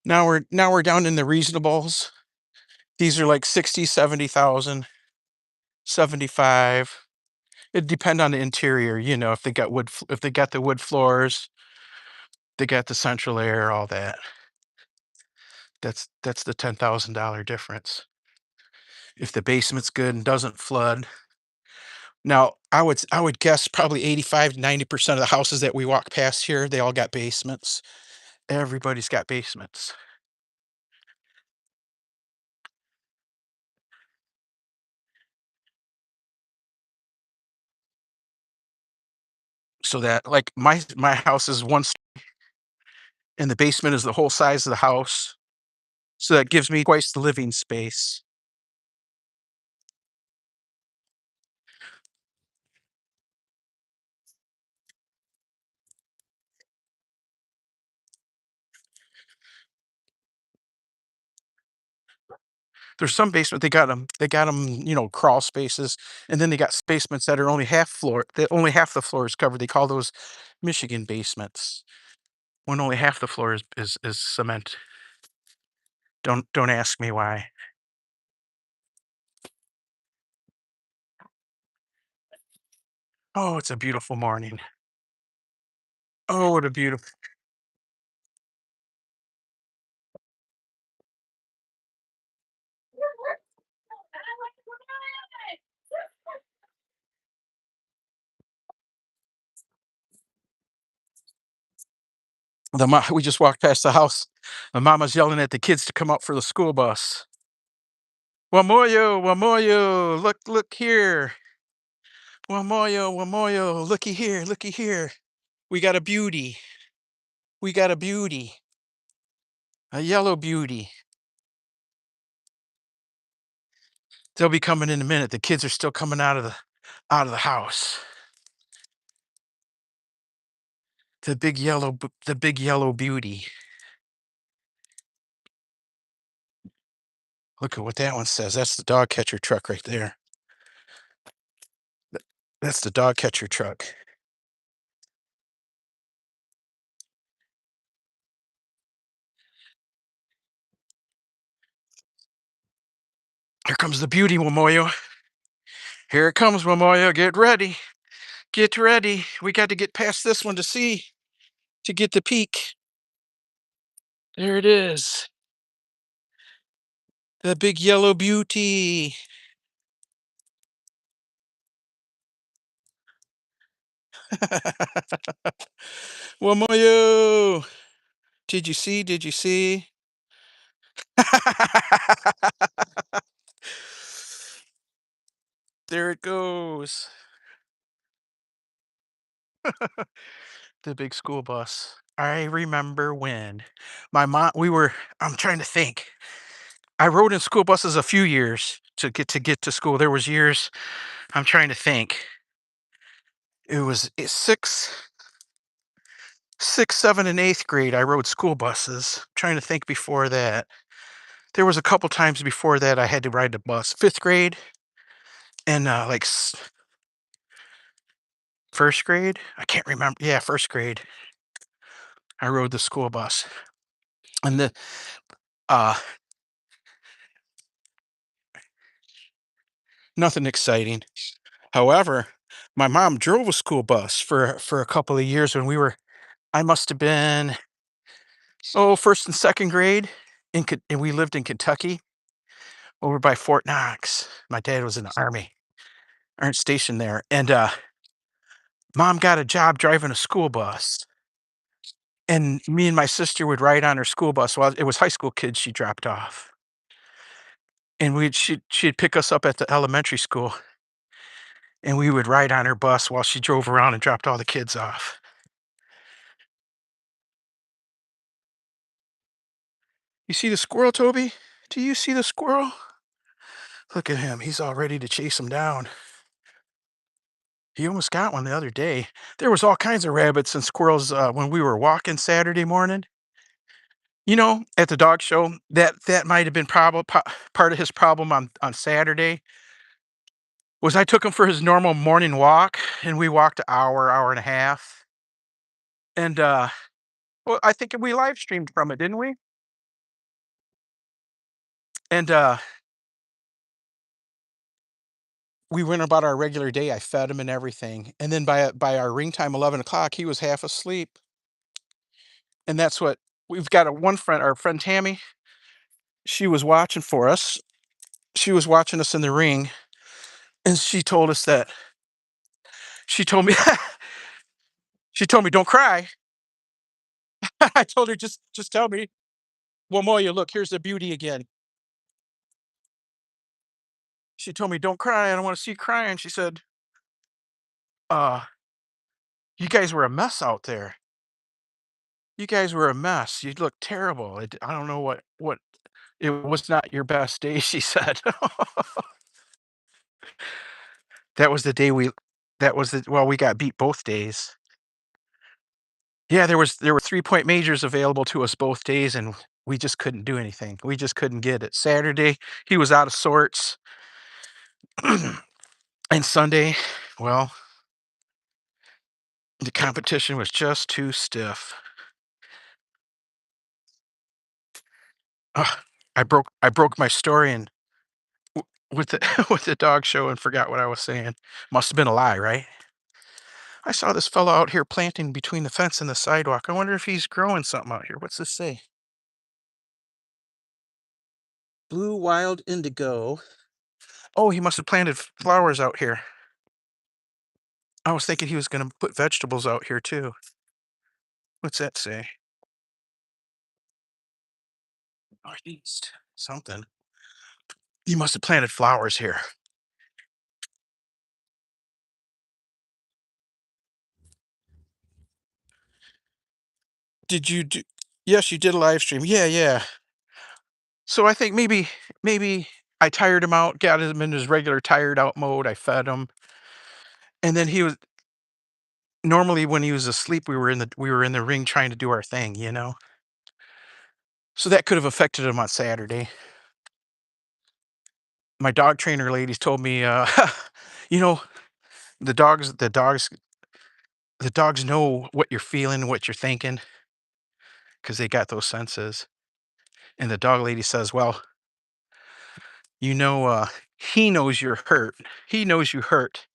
Now we're down in the reasonables. These are like 60, 70,000, 75. It depend on the interior, if they got if they got the wood floors, they got the central air, all that. That's the $10,000 difference. If the basement's good and doesn't flood. Now, I would guess probably 85 to 90% of the houses that we walk past here, they all got basements. Everybody's got basements. So that like my house is and the basement is the whole size of the house. So that gives me twice the living space. There's some basement they got them, crawl spaces, and then they got basements that are only half floor that only half the floor is covered. They call those Michigan basements, when only half the floor is cement. Don't ask me why. Oh, it's a beautiful morning. Oh, what a beautiful. We just walked past the house. The mama's yelling at the kids to come up for the school bus. Wamoyo, Wamoyo, look here. Wamoyo, Wamoyo, looky here. We got a beauty. We got a beauty. A yellow beauty. They'll be coming in a minute. The kids are still coming out of the house. The big yellow beauty. Look at what that one says. That's the dog catcher truck right there. That's the dog catcher truck. Here comes the beauty, Wamoyo. Here it comes, Wamoyo. Get ready. Get ready. We got to get past this one to get the peak. There it is. The big yellow beauty. Wamoyo! Did you see? Did you see? There it goes. The big school bus. I remember when my mom we were I'm trying to think. I rode in school buses a few years to school. There was years I'm trying to think. It was 6, 7, and 8th grade, I rode school buses. Trying to think before that. There was a couple times before that I had to ride the bus. 5th grade and, 1st grade? I can't remember. Yeah, 1st grade, I rode the school bus. And uh, nothing exciting. However, my mom drove a school bus for a couple of years when I must have been, 1st and 2nd grade and we lived in Kentucky over by Fort Knox. My dad was in the Army, aren't stationed there, and, mom got a job driving a school bus, and me and my sister would ride on her school bus. Well, it was high school kids she dropped off, and she'd pick us up at the elementary school, and we would ride on her bus while she drove around and dropped all the kids off. You see the squirrel, Toby? Do you see the squirrel? Look at him. He's all ready to chase him down. He almost got one the other day. There was all kinds of rabbits and squirrels when we were walking Saturday morning. At the dog show, that might have been part of his problem on Saturday. Was I took him for his normal morning walk, and we walked an hour, hour and a half, and well, I think we live streamed from it, didn't we? And we went about our regular day. I fed him and everything, and then by our ring time, 11 o'clock, he was half asleep, and that's what we've got. One friend, our friend Tammy, she was watching for us. She was watching us in the ring, and she told us that she told me she told me, "Don't cry." I told her, "Just tell me." Well, Moya, look, here's the beauty again. She told me, "Don't cry. I don't want to see you crying." She said, "Uh, you guys were a mess out there. You guys were a mess. You look terrible. I don't know what it was not your best day," she said. That was the day we that was the well, we got beat both days. Yeah, there were 3-point majors available to us both days, and we just couldn't do anything. We just couldn't get it. Saturday, he was out of sorts, and Sunday, well, the competition was just too stiff. Ugh, I broke my story and with the with the dog show and forgot what I was saying. Must have been a lie, right? I saw this fellow out here planting between the fence and the sidewalk. I wonder if he's growing something out here. What's this say? Blue wild indigo. Oh, he must have planted flowers out here. I was thinking he was gonna put vegetables out here too. What's that say? Northeast. Something. He must have planted flowers here. Did you do Yes, you did a live stream. Yeah, yeah. So I think maybe I tired him out, got him in his regular tired out mode. I fed him, and then he was normally when he was asleep, we were in the ring trying to do our thing. So that could have affected him on Saturday. My dog trainer ladies told me, you know, the dogs, the dogs, the dogs know what you're feeling, what you're thinking, because they got those senses. And the dog lady says, well, you know, uh, he knows you're hurt. He knows you hurt.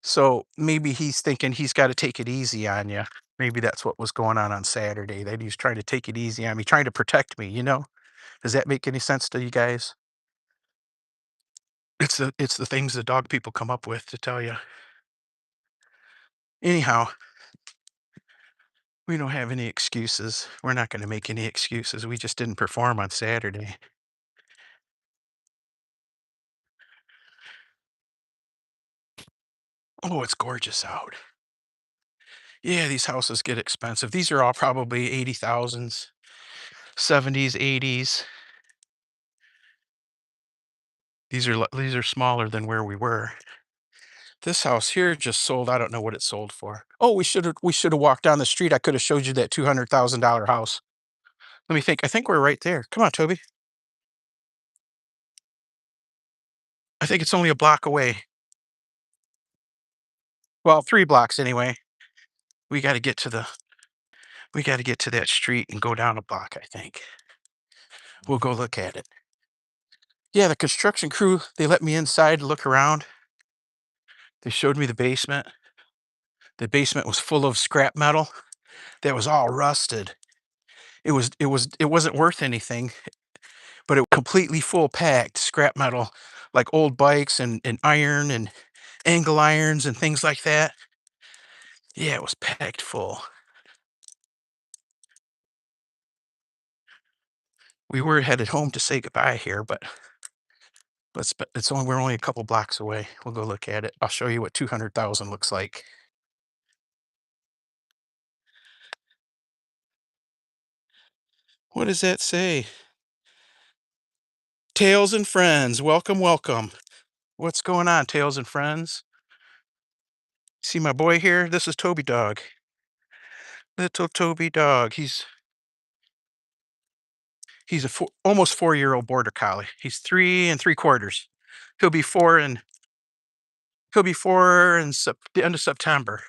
So maybe he's thinking he's got to take it easy on you. Maybe that's what was going on Saturday, that he's trying to take it easy on me, trying to protect me, you know? Does that make any sense to you guys? It's the things the dog people come up with to tell you. Anyhow, we don't have any excuses. We're not gonna make any excuses. We just didn't perform on Saturday. Oh, it's gorgeous out. Yeah, these houses get expensive. These are all probably 80,000s, 70s, 80s. These are smaller than where we were. This house here just sold. I don't know what it sold for. Oh, we should have walked down the street. I could have showed you that $200,000 house. Let me think. I think we're right there. Come on, Toby. I think it's only a block away. Well, 3 blocks anyway. We got to get to the we got to get to that street and go down a block, I think. We'll go look at it. Yeah, the construction crew, they let me inside to look around. They showed me the basement. The basement was full of scrap metal that was all rusted. It wasn't worth anything, but it completely full packed scrap metal, like old bikes and iron and angle irons and things like that. Yeah, it was packed full. We were headed home to say goodbye here, but we're only a couple blocks away. We'll go look at it. I'll show you what 200,000 looks like. What does that say? Tails and friends, welcome, welcome. What's going on, Tails and friends? See my boy here? This is Toby Dog. Little Toby Dog. He's a almost 4-year-old border collie. He's 3 3/4. He'll be 4 in the end of September.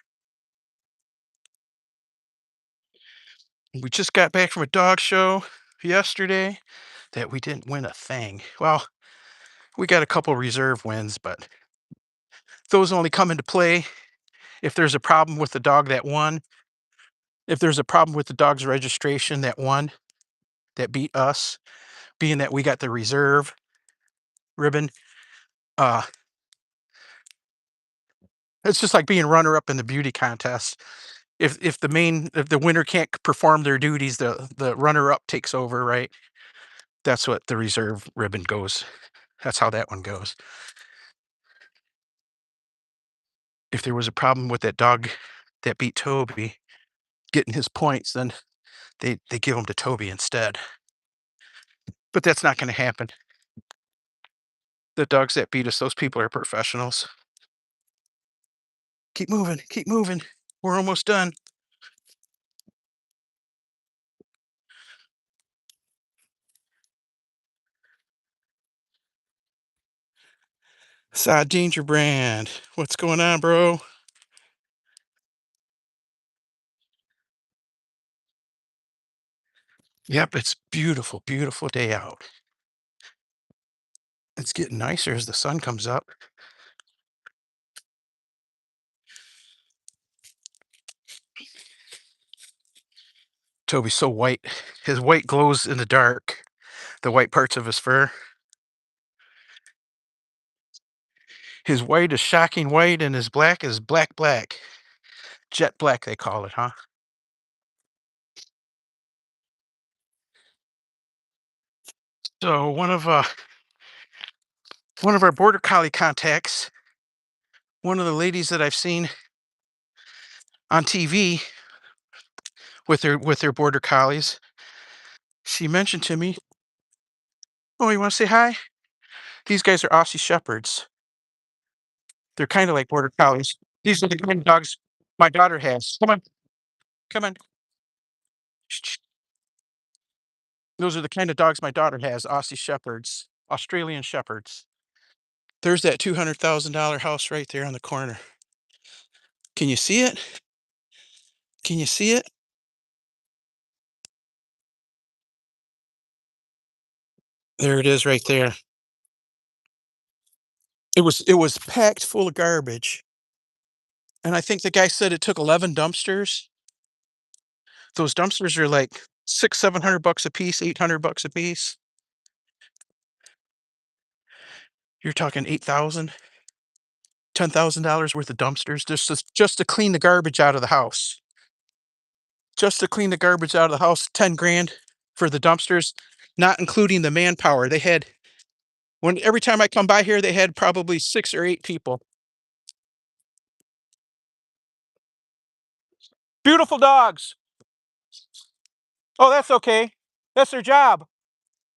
We just got back from a dog show yesterday that we didn't win a thing. Well, we got a couple reserve wins, but those only come into play if there's a problem with the dog that won. If there's a problem with the dog's registration that won, that beat us, being that we got the reserve ribbon, uh, it's just like being runner up in the beauty contest. If the winner can't perform their duties, the runner up takes over, right? That's what the reserve ribbon goes. That's how that one goes. If there was a problem with that dog that beat Toby getting his points, then they give them to Toby instead. But that's not going to happen. The dogs that beat us, those people are professionals. Keep moving, keep moving. We're almost done. Side Danger Brand. What's going on, bro? Yep, it's beautiful, beautiful day out. It's getting nicer as the sun comes up. Toby's so white. His white glows in the dark, the white parts of his fur. His white is shocking white, and his black is black, black. Jet black, they call it, huh? So one of our border collie contacts, one of the ladies that I've seen on TV with their border collies, she mentioned to me, "Oh, you want to say hi? These guys are Aussie Shepherds. They're kind of like border collies. These are the kind of dogs my daughter has. Come on, come on. Shh, shh. Those are the kind of dogs my daughter has. Aussie Shepherds, Australian Shepherds. There's that $200,000 house right there on the corner. Can you see it? Can you see it? There it is, right there. It was packed full of garbage, and I think the guy said it took 11 dumpsters. Those dumpsters are like 600, 700 bucks a piece, 800 bucks a piece. You're talking 8,000, $10,000 worth of dumpsters just to clean the garbage out of the house. Just to clean the garbage out of the house, 10 grand for the dumpsters, not including the manpower. They had when every time I come by here, they had probably 6 or 8 people. Beautiful dogs. Oh, that's okay. That's their job.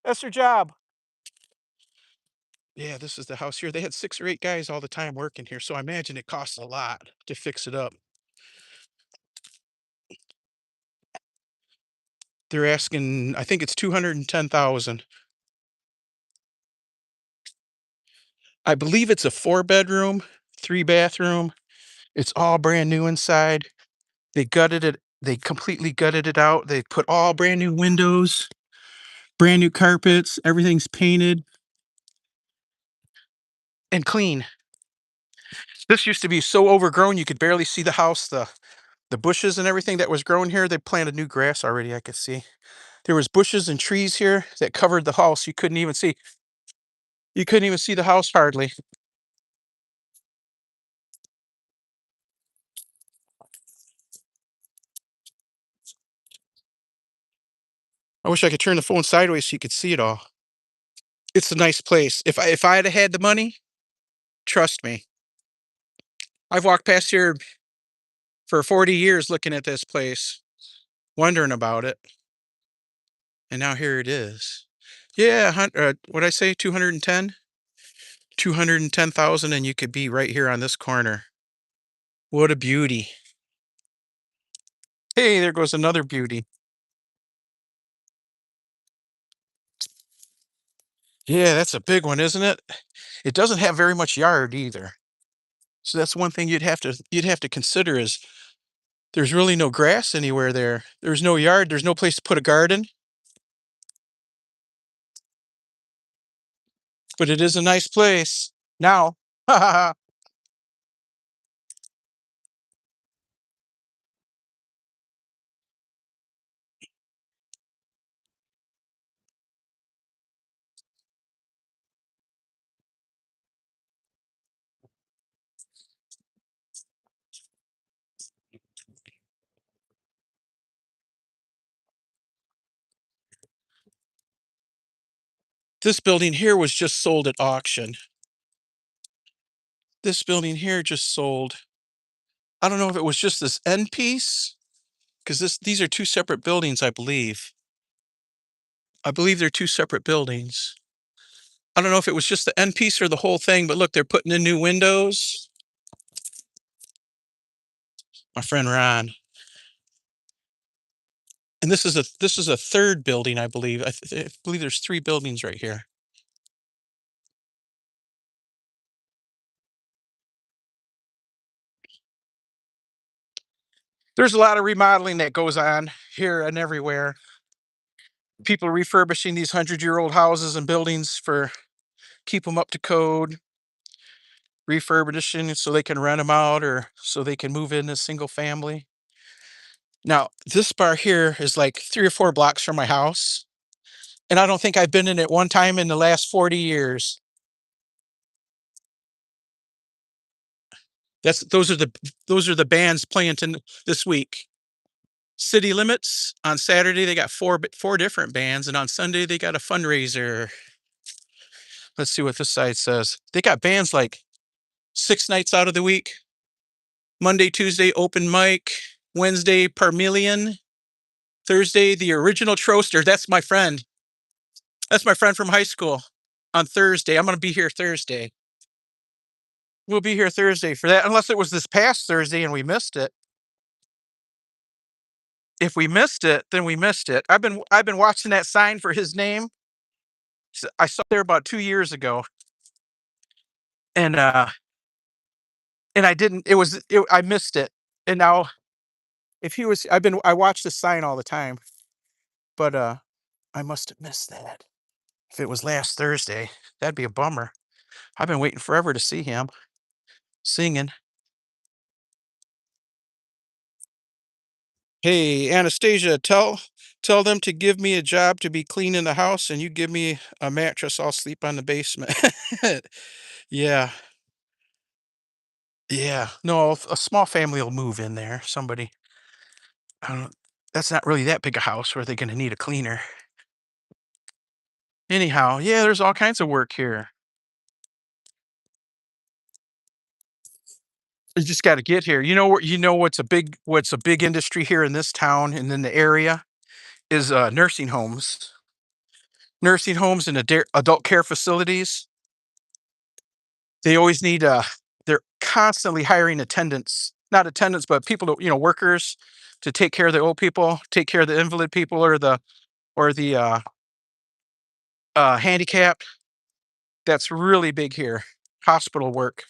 That's their job. Yeah, this is the house here. They had 6 or 8 guys all the time working here, so I imagine it costs a lot to fix it up. They're asking, I think it's 210,000. I believe it's a 4 bedroom, 3 bathroom. It's all brand new inside. They gutted it. They completely gutted it out. They put all brand new windows, brand new carpets. Everything's painted and clean. This used to be so overgrown you could barely see the house. The bushes and everything that was growing here, they planted new grass already. I could see there was bushes and trees here that covered the house. You couldn't even see. You couldn't even see the house hardly. I wish I could turn the phone sideways so you could see it all. It's a nice place. If I had the money, trust me, I've walked past here for 40 years looking at this place, wondering about it, and now here it is. Yeah, what'd I say? 210, 210,000, and you could be right here on this corner. What a beauty! Hey, there goes another beauty. Yeah, that's a big one, isn't it? It doesn't have very much yard either. So that's one thing you'd have to consider is there's really no grass anywhere there. There's no yard. There's no place to put a garden, but it is a nice place. Now, this building here was just sold at auction. This building here just sold. I don't know if it was just this end piece because these are two separate buildings, I believe. I believe they're two separate buildings. I don't know if it was just the end piece or the whole thing, but look, they're putting in new windows. My friend Ron. And this is a third building, I believe. I believe there's 3 buildings right here. There's a lot of remodeling that goes on here and everywhere. People refurbishing these 100-year-old houses and buildings for keep them up to code, refurbishing so they can rent them out or so they can move in as single family. Now, this bar here is like 3 or 4 blocks from my house, and I don't think I've been in it one time in the last 40 years. Those are the bands playing this week. City Limits on Saturday they got four different bands, and on Sunday they got a fundraiser. Let's see what this side says. They got bands like 6 nights out of the week. Monday, Tuesday, open mic. Wednesday, Parmelian. Thursday, the original Troaster. That's my friend. That's my friend from high school. On Thursday, I'm going to be here Thursday. We'll be here Thursday for that, unless it was this past Thursday and we missed it. If we missed it, then we missed it. I've been watching that sign for his name. I saw it there about 2 years ago, and I didn't. I missed it, and now if he was, I watch the sign all the time, but I must have missed that. If it was last Thursday, that'd be a bummer. I've been waiting forever to see him singing. Hey, Anastasia, tell them to give me a job to be cleaning the house and you give me a mattress, I'll sleep on the basement. Yeah, yeah. No, a small family will move in there. Somebody, I don't that's not really that big a house where they're gonna need a cleaner. Anyhow, yeah, there's all kinds of work here. You just gotta get here. What's a big industry here in this town and in the area is, nursing homes and adult care facilities. They always need, they're constantly hiring attendants, not attendants, but people to, workers to take care of the old people, take care of the invalid people or the handicapped. That's really big here. Hospital work,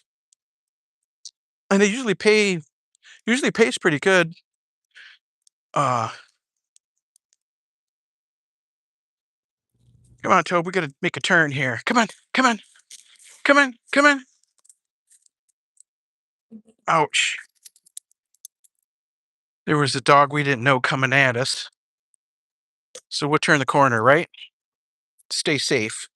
and they usually pays pretty good. Uh, Come on, Tobe, we gotta make a turn here. Come on, come on, come on, come on. Ouch! There was a dog we didn't know coming at us, so we'll turn the corner, right? Stay safe.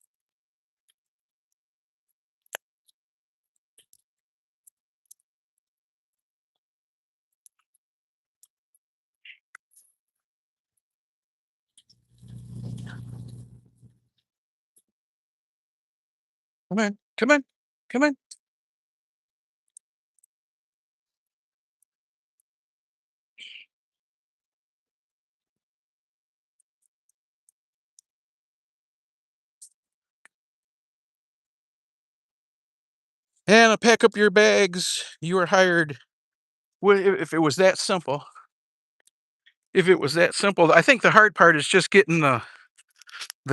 Come on, come on, come on. Hannah, pack up your bags. You are hired. Well, if it was that simple, if it was that simple, I think the hard part is just getting the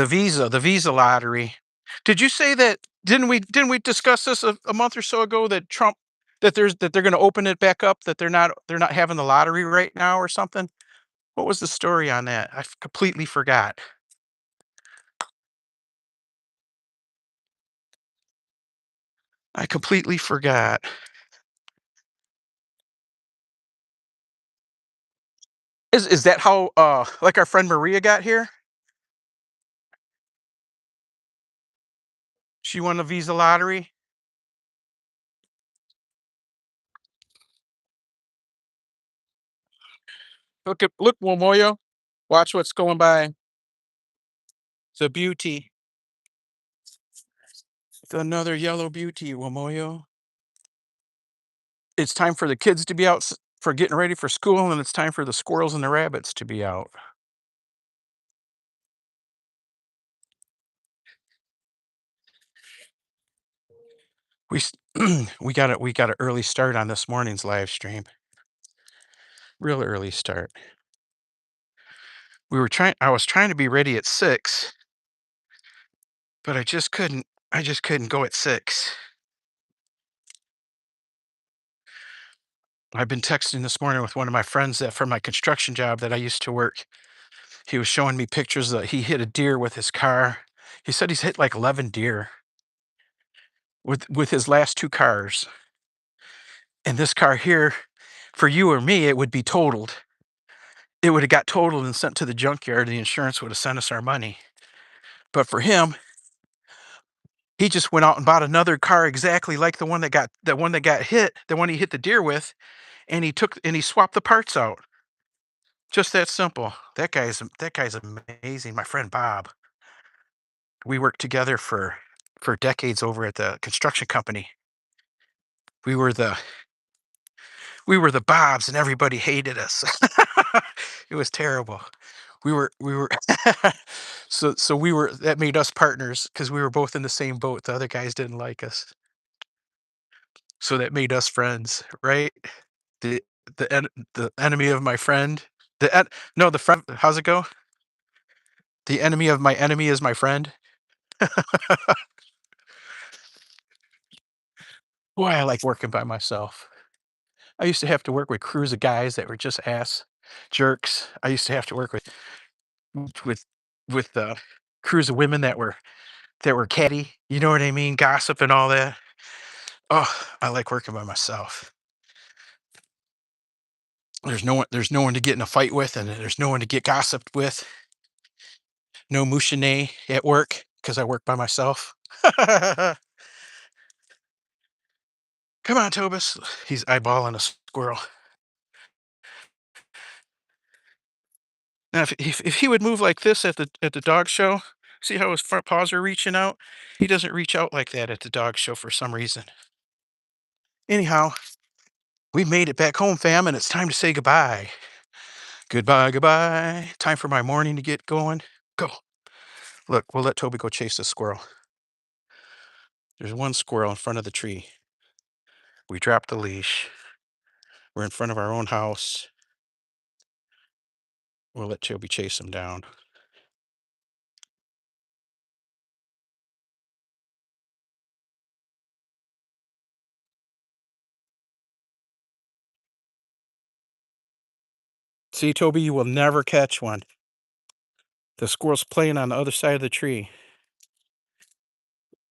visa lottery. Did you say that? Didn't we discuss this a month or so ago that Trump that they're going to open it back up, that they're not having the lottery right now or something? What was the story on that? Completely forgot. I completely forgot. Is that how like our friend Maria got here? She won the visa lottery. Look, Momoyo. Watch what's going by. It's a beauty. It's another yellow beauty, Womoyo. It's time for the kids to be out for getting ready for school, and it's time for the squirrels and the rabbits to be out. We s- we got an early start on this morning's live stream. Real early start. I was trying to be ready at 6, but I just couldn't go at 6. I've been texting this morning with one of my friends that from my construction job that I used to work. He was showing me pictures that he hit a deer with his car. He said he's hit like 11 deer with his last 2 cars. And this car here, for you or me, it would be totaled. It would have got totaled and sent to the junkyard. The insurance would have sent us our money. But for him, he just went out and bought another car exactly like the one that got hit, the one he hit the deer with, and he swapped the parts out. Just that simple. That guy's amazing. My friend Bob. We worked together for decades over at the construction company. We were the we were the Bobs and everybody hated us. It was terrible. We were so we were that made us partners because we were both in the same boat. The other guys didn't like us. So that made us friends, right? The the enemy of my friend. No, the friend, how's it go? The enemy of my enemy is my friend. Boy, I like working by myself. I used to have to work with crews of guys that were just ass jerks. I used to have to work with with crews of women that were catty, you know what I mean? Gossip and all that. Oh, I like working by myself. There's no one to get in a fight with, and there's no one to get gossiped with. No mouchinet at work because I work by myself. Come on, Tobus. He's eyeballing a squirrel. Now, if he would move like this at the dog show, see how his front paws are reaching out? He doesn't reach out like that at the dog show for some reason. Anyhow, we made it back home, fam, and it's time to say goodbye. Goodbye, goodbye. Time for my morning to get going. Go. Look, we'll let Toby go chase the squirrel. There's one squirrel in front of the tree. We dropped the leash. We're in front of our own house. We'll let Toby chase him down. See, Toby, you will never catch one. The squirrel's playing on the other side of the tree.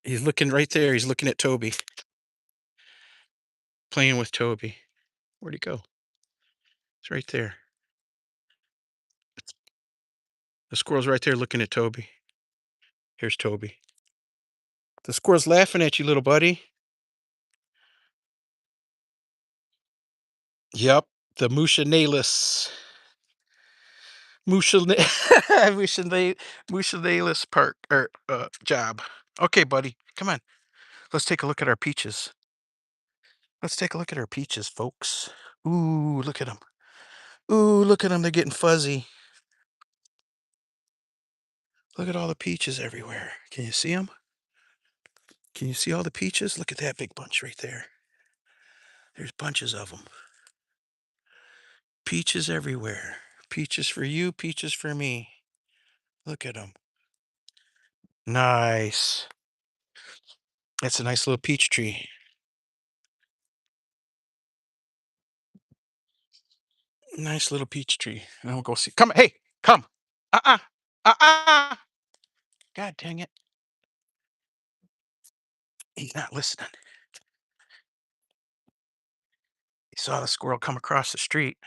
He's looking right there. He's looking at Toby. Playing with Toby. Where'd he go? It's right there. The squirrel's right there looking at Toby. Here's Toby. The squirrel's laughing at you, little buddy. Yep, the Mushanalis. Mushana Mushana Mushanalis park or job. Okay, buddy. Come on. Let's take a look at our peaches. Let's take a look at our peaches, folks. Ooh, look at them. Ooh, look at them. They're getting fuzzy. Look at all the peaches everywhere. Can you see them? Can you see all the peaches? Look at that big bunch right there. There's bunches of them. Peaches everywhere. Peaches for you, peaches for me. Look at them. Nice. That's a nice little peach tree. Nice little peach tree. And we'll go see. Come, hey, come. Uh-uh. Uh-uh. God dang it. He's not listening. He saw the squirrel come across the street.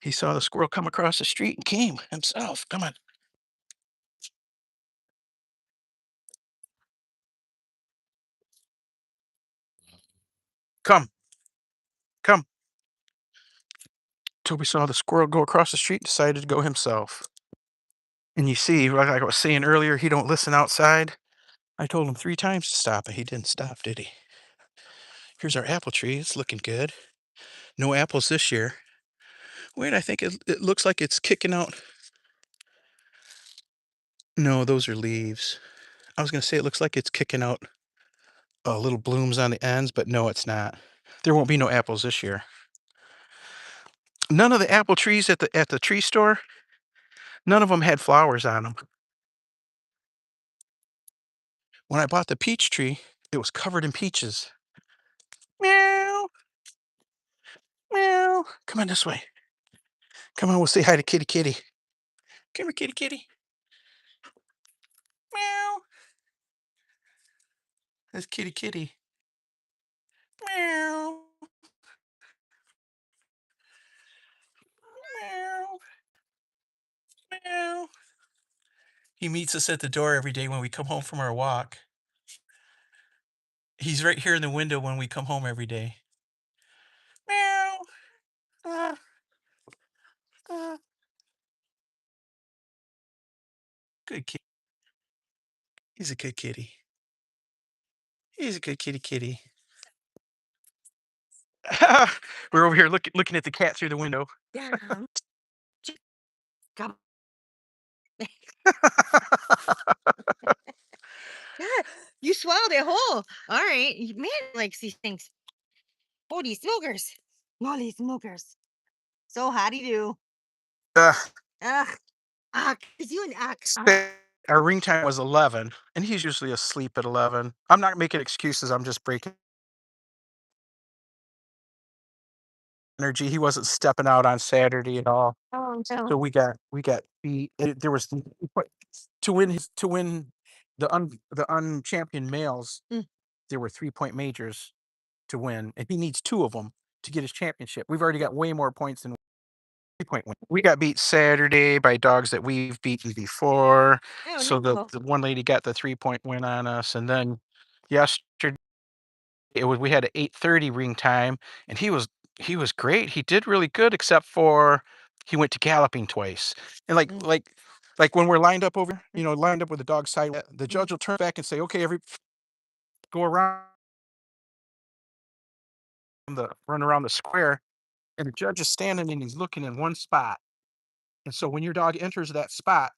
He saw the squirrel come across the street and came himself. Come on. Come. Come. Toby saw the squirrel go across the street, decided to go himself. And you see, like I was saying earlier, he don't listen outside. I told him 3 times to stop, and he didn't stop, did he? Here's our apple tree. It's looking good. No apples this year. Wait, I think it looks like it's kicking out. No, those are leaves. I was going to say it looks like it's kicking out little blooms on the ends, but no, it's not. There won't be no apples this year. None of the apple trees at the tree store, none of them had flowers on them. When I bought the peach tree, it was covered in peaches. Meow, meow. Come on this way. Come on, we'll say hi to Kitty Kitty. Come here, Kitty Kitty. Meow. That's Kitty Kitty. Meow. Meow. Meow. He meets us at the door every day when we come home from our walk. He's right here in the window when we come home every day. Meow. Ah, ah. Good kitty. He's a good kitty. He's a good kitty kitty. We're over here looking at the cat through the window. Come. Yeah, you swallowed it whole. All right. Man likes these things. Holy smokers. Holy smokers. So how do you do? Uh, Ugh. Ugh. Is you an ugh. our ring time was 11, and he's usually asleep at 11. I'm not making excuses. I'm just breaking energy. He wasn't stepping out on Saturday at all. Oh no. So we got beat. There was to win the unchampioned males. Mm. There were 3-point majors to win, and he needs 2 of them to get his championship. We've already got way more points than 3-point win. We got beat Saturday by dogs that we've beaten before. Oh, So the, no. the one lady got the 3-point win on us. And then yesterday we had an 8:30 ring time, and he was great. He did really good, except for he went to galloping twice. And Mm, like when we're lined up over, mm, lined up with the dog side, the mm. judge will turn back and say, okay, every go around the run around the square, and the judge is standing and he's looking in one spot. And so when your dog enters that spot,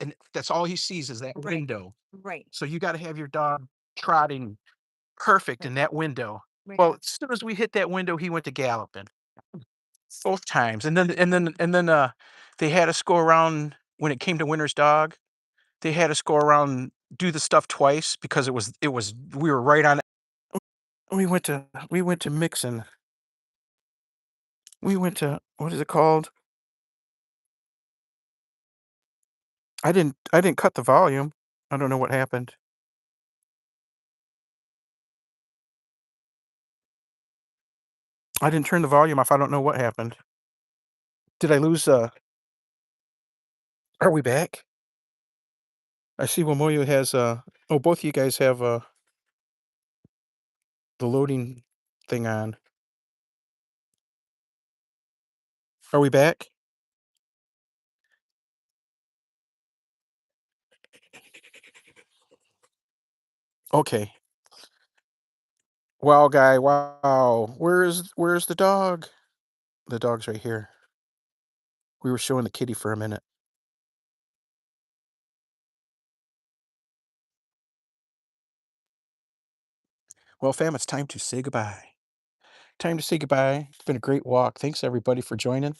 and that's all he sees is that Right, window. right, So you got to have your dog trotting perfect right, in that window. right. Well, as soon as we hit that window, he went to galloping both times. And then they had us go around when it came to winner's dog. They had us go around do the stuff twice because it was we were right on it. We went to mixing. We went to what is it called? I didn't cut the volume. I don't know what happened. I didn't turn the volume off. I don't know what happened. Did I lose are we back? I see Wamoyo has oh, both of you guys have the loading thing on. Are we back? Okay. Wow, guy. Wow. Where's the dog? The dog's right here. We were showing the kitty for a minute. Well, fam, it's time to say goodbye. Time to say goodbye. It's been a great walk. Thanks everybody for joining.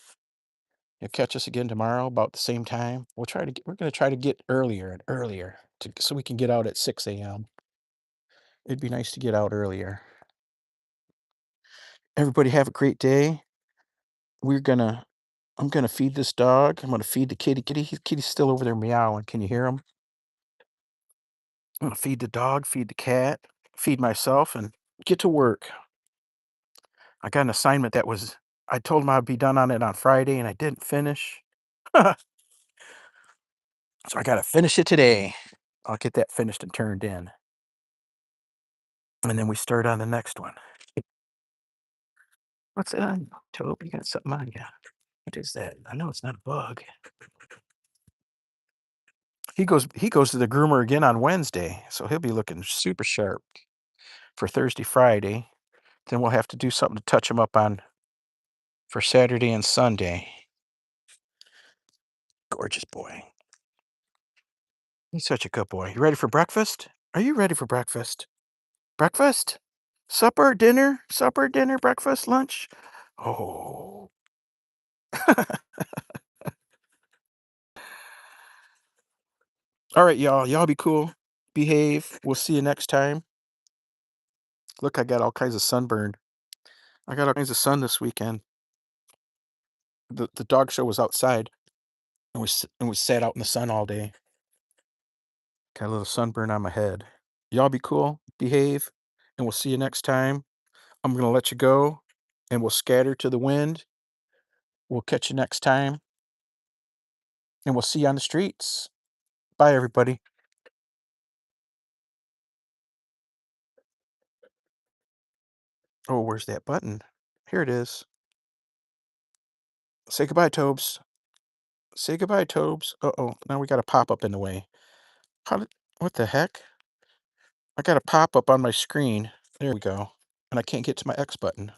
You'll catch us again tomorrow about the same time. We're gonna try to get earlier and earlier so we can get out at 6 a.m. It'd be nice to get out earlier. Everybody have a great day. We're gonna I'm gonna feed this dog. I'm gonna feed the kitty. Kitty's still over there meowing. Can you hear him? I'm gonna feed the dog, feed the cat, feed myself, and get to work. I got an assignment I told him I'd be done on it on Friday, and I didn't finish. So I gotta finish it today. I'll get that finished and turned in, and then we start on the next one. What's it on, Toby? You got something on you? What is that? I know it's not a bug. He goes to the groomer again on Wednesday, so he'll be looking super sharp for Thursday, Friday. Then we'll have to do something to touch him up on for Saturday and Sunday. Gorgeous boy. He's such a good boy. You ready for breakfast? Are you ready for breakfast? Breakfast? Supper, dinner, breakfast, lunch? Oh. All right, y'all. Y'all be cool. Behave. We'll see you next time. Look, I got all kinds of sunburn. I got all kinds of sun this weekend. The dog show was outside and we sat out in the sun all day. Got a little sunburn on my head. Y'all be cool. Behave. And we'll see you next time. I'm gonna let you go and we'll scatter to the wind. We'll catch you next time and we'll see you on the streets. Bye, everybody. Oh, where's that button? Here it is. Say goodbye, Tobes. Say goodbye, Tobes. Uh-oh, now we got a pop-up in the way. What the heck? I got a pop-up on my screen. There we go. And I can't get to my X button.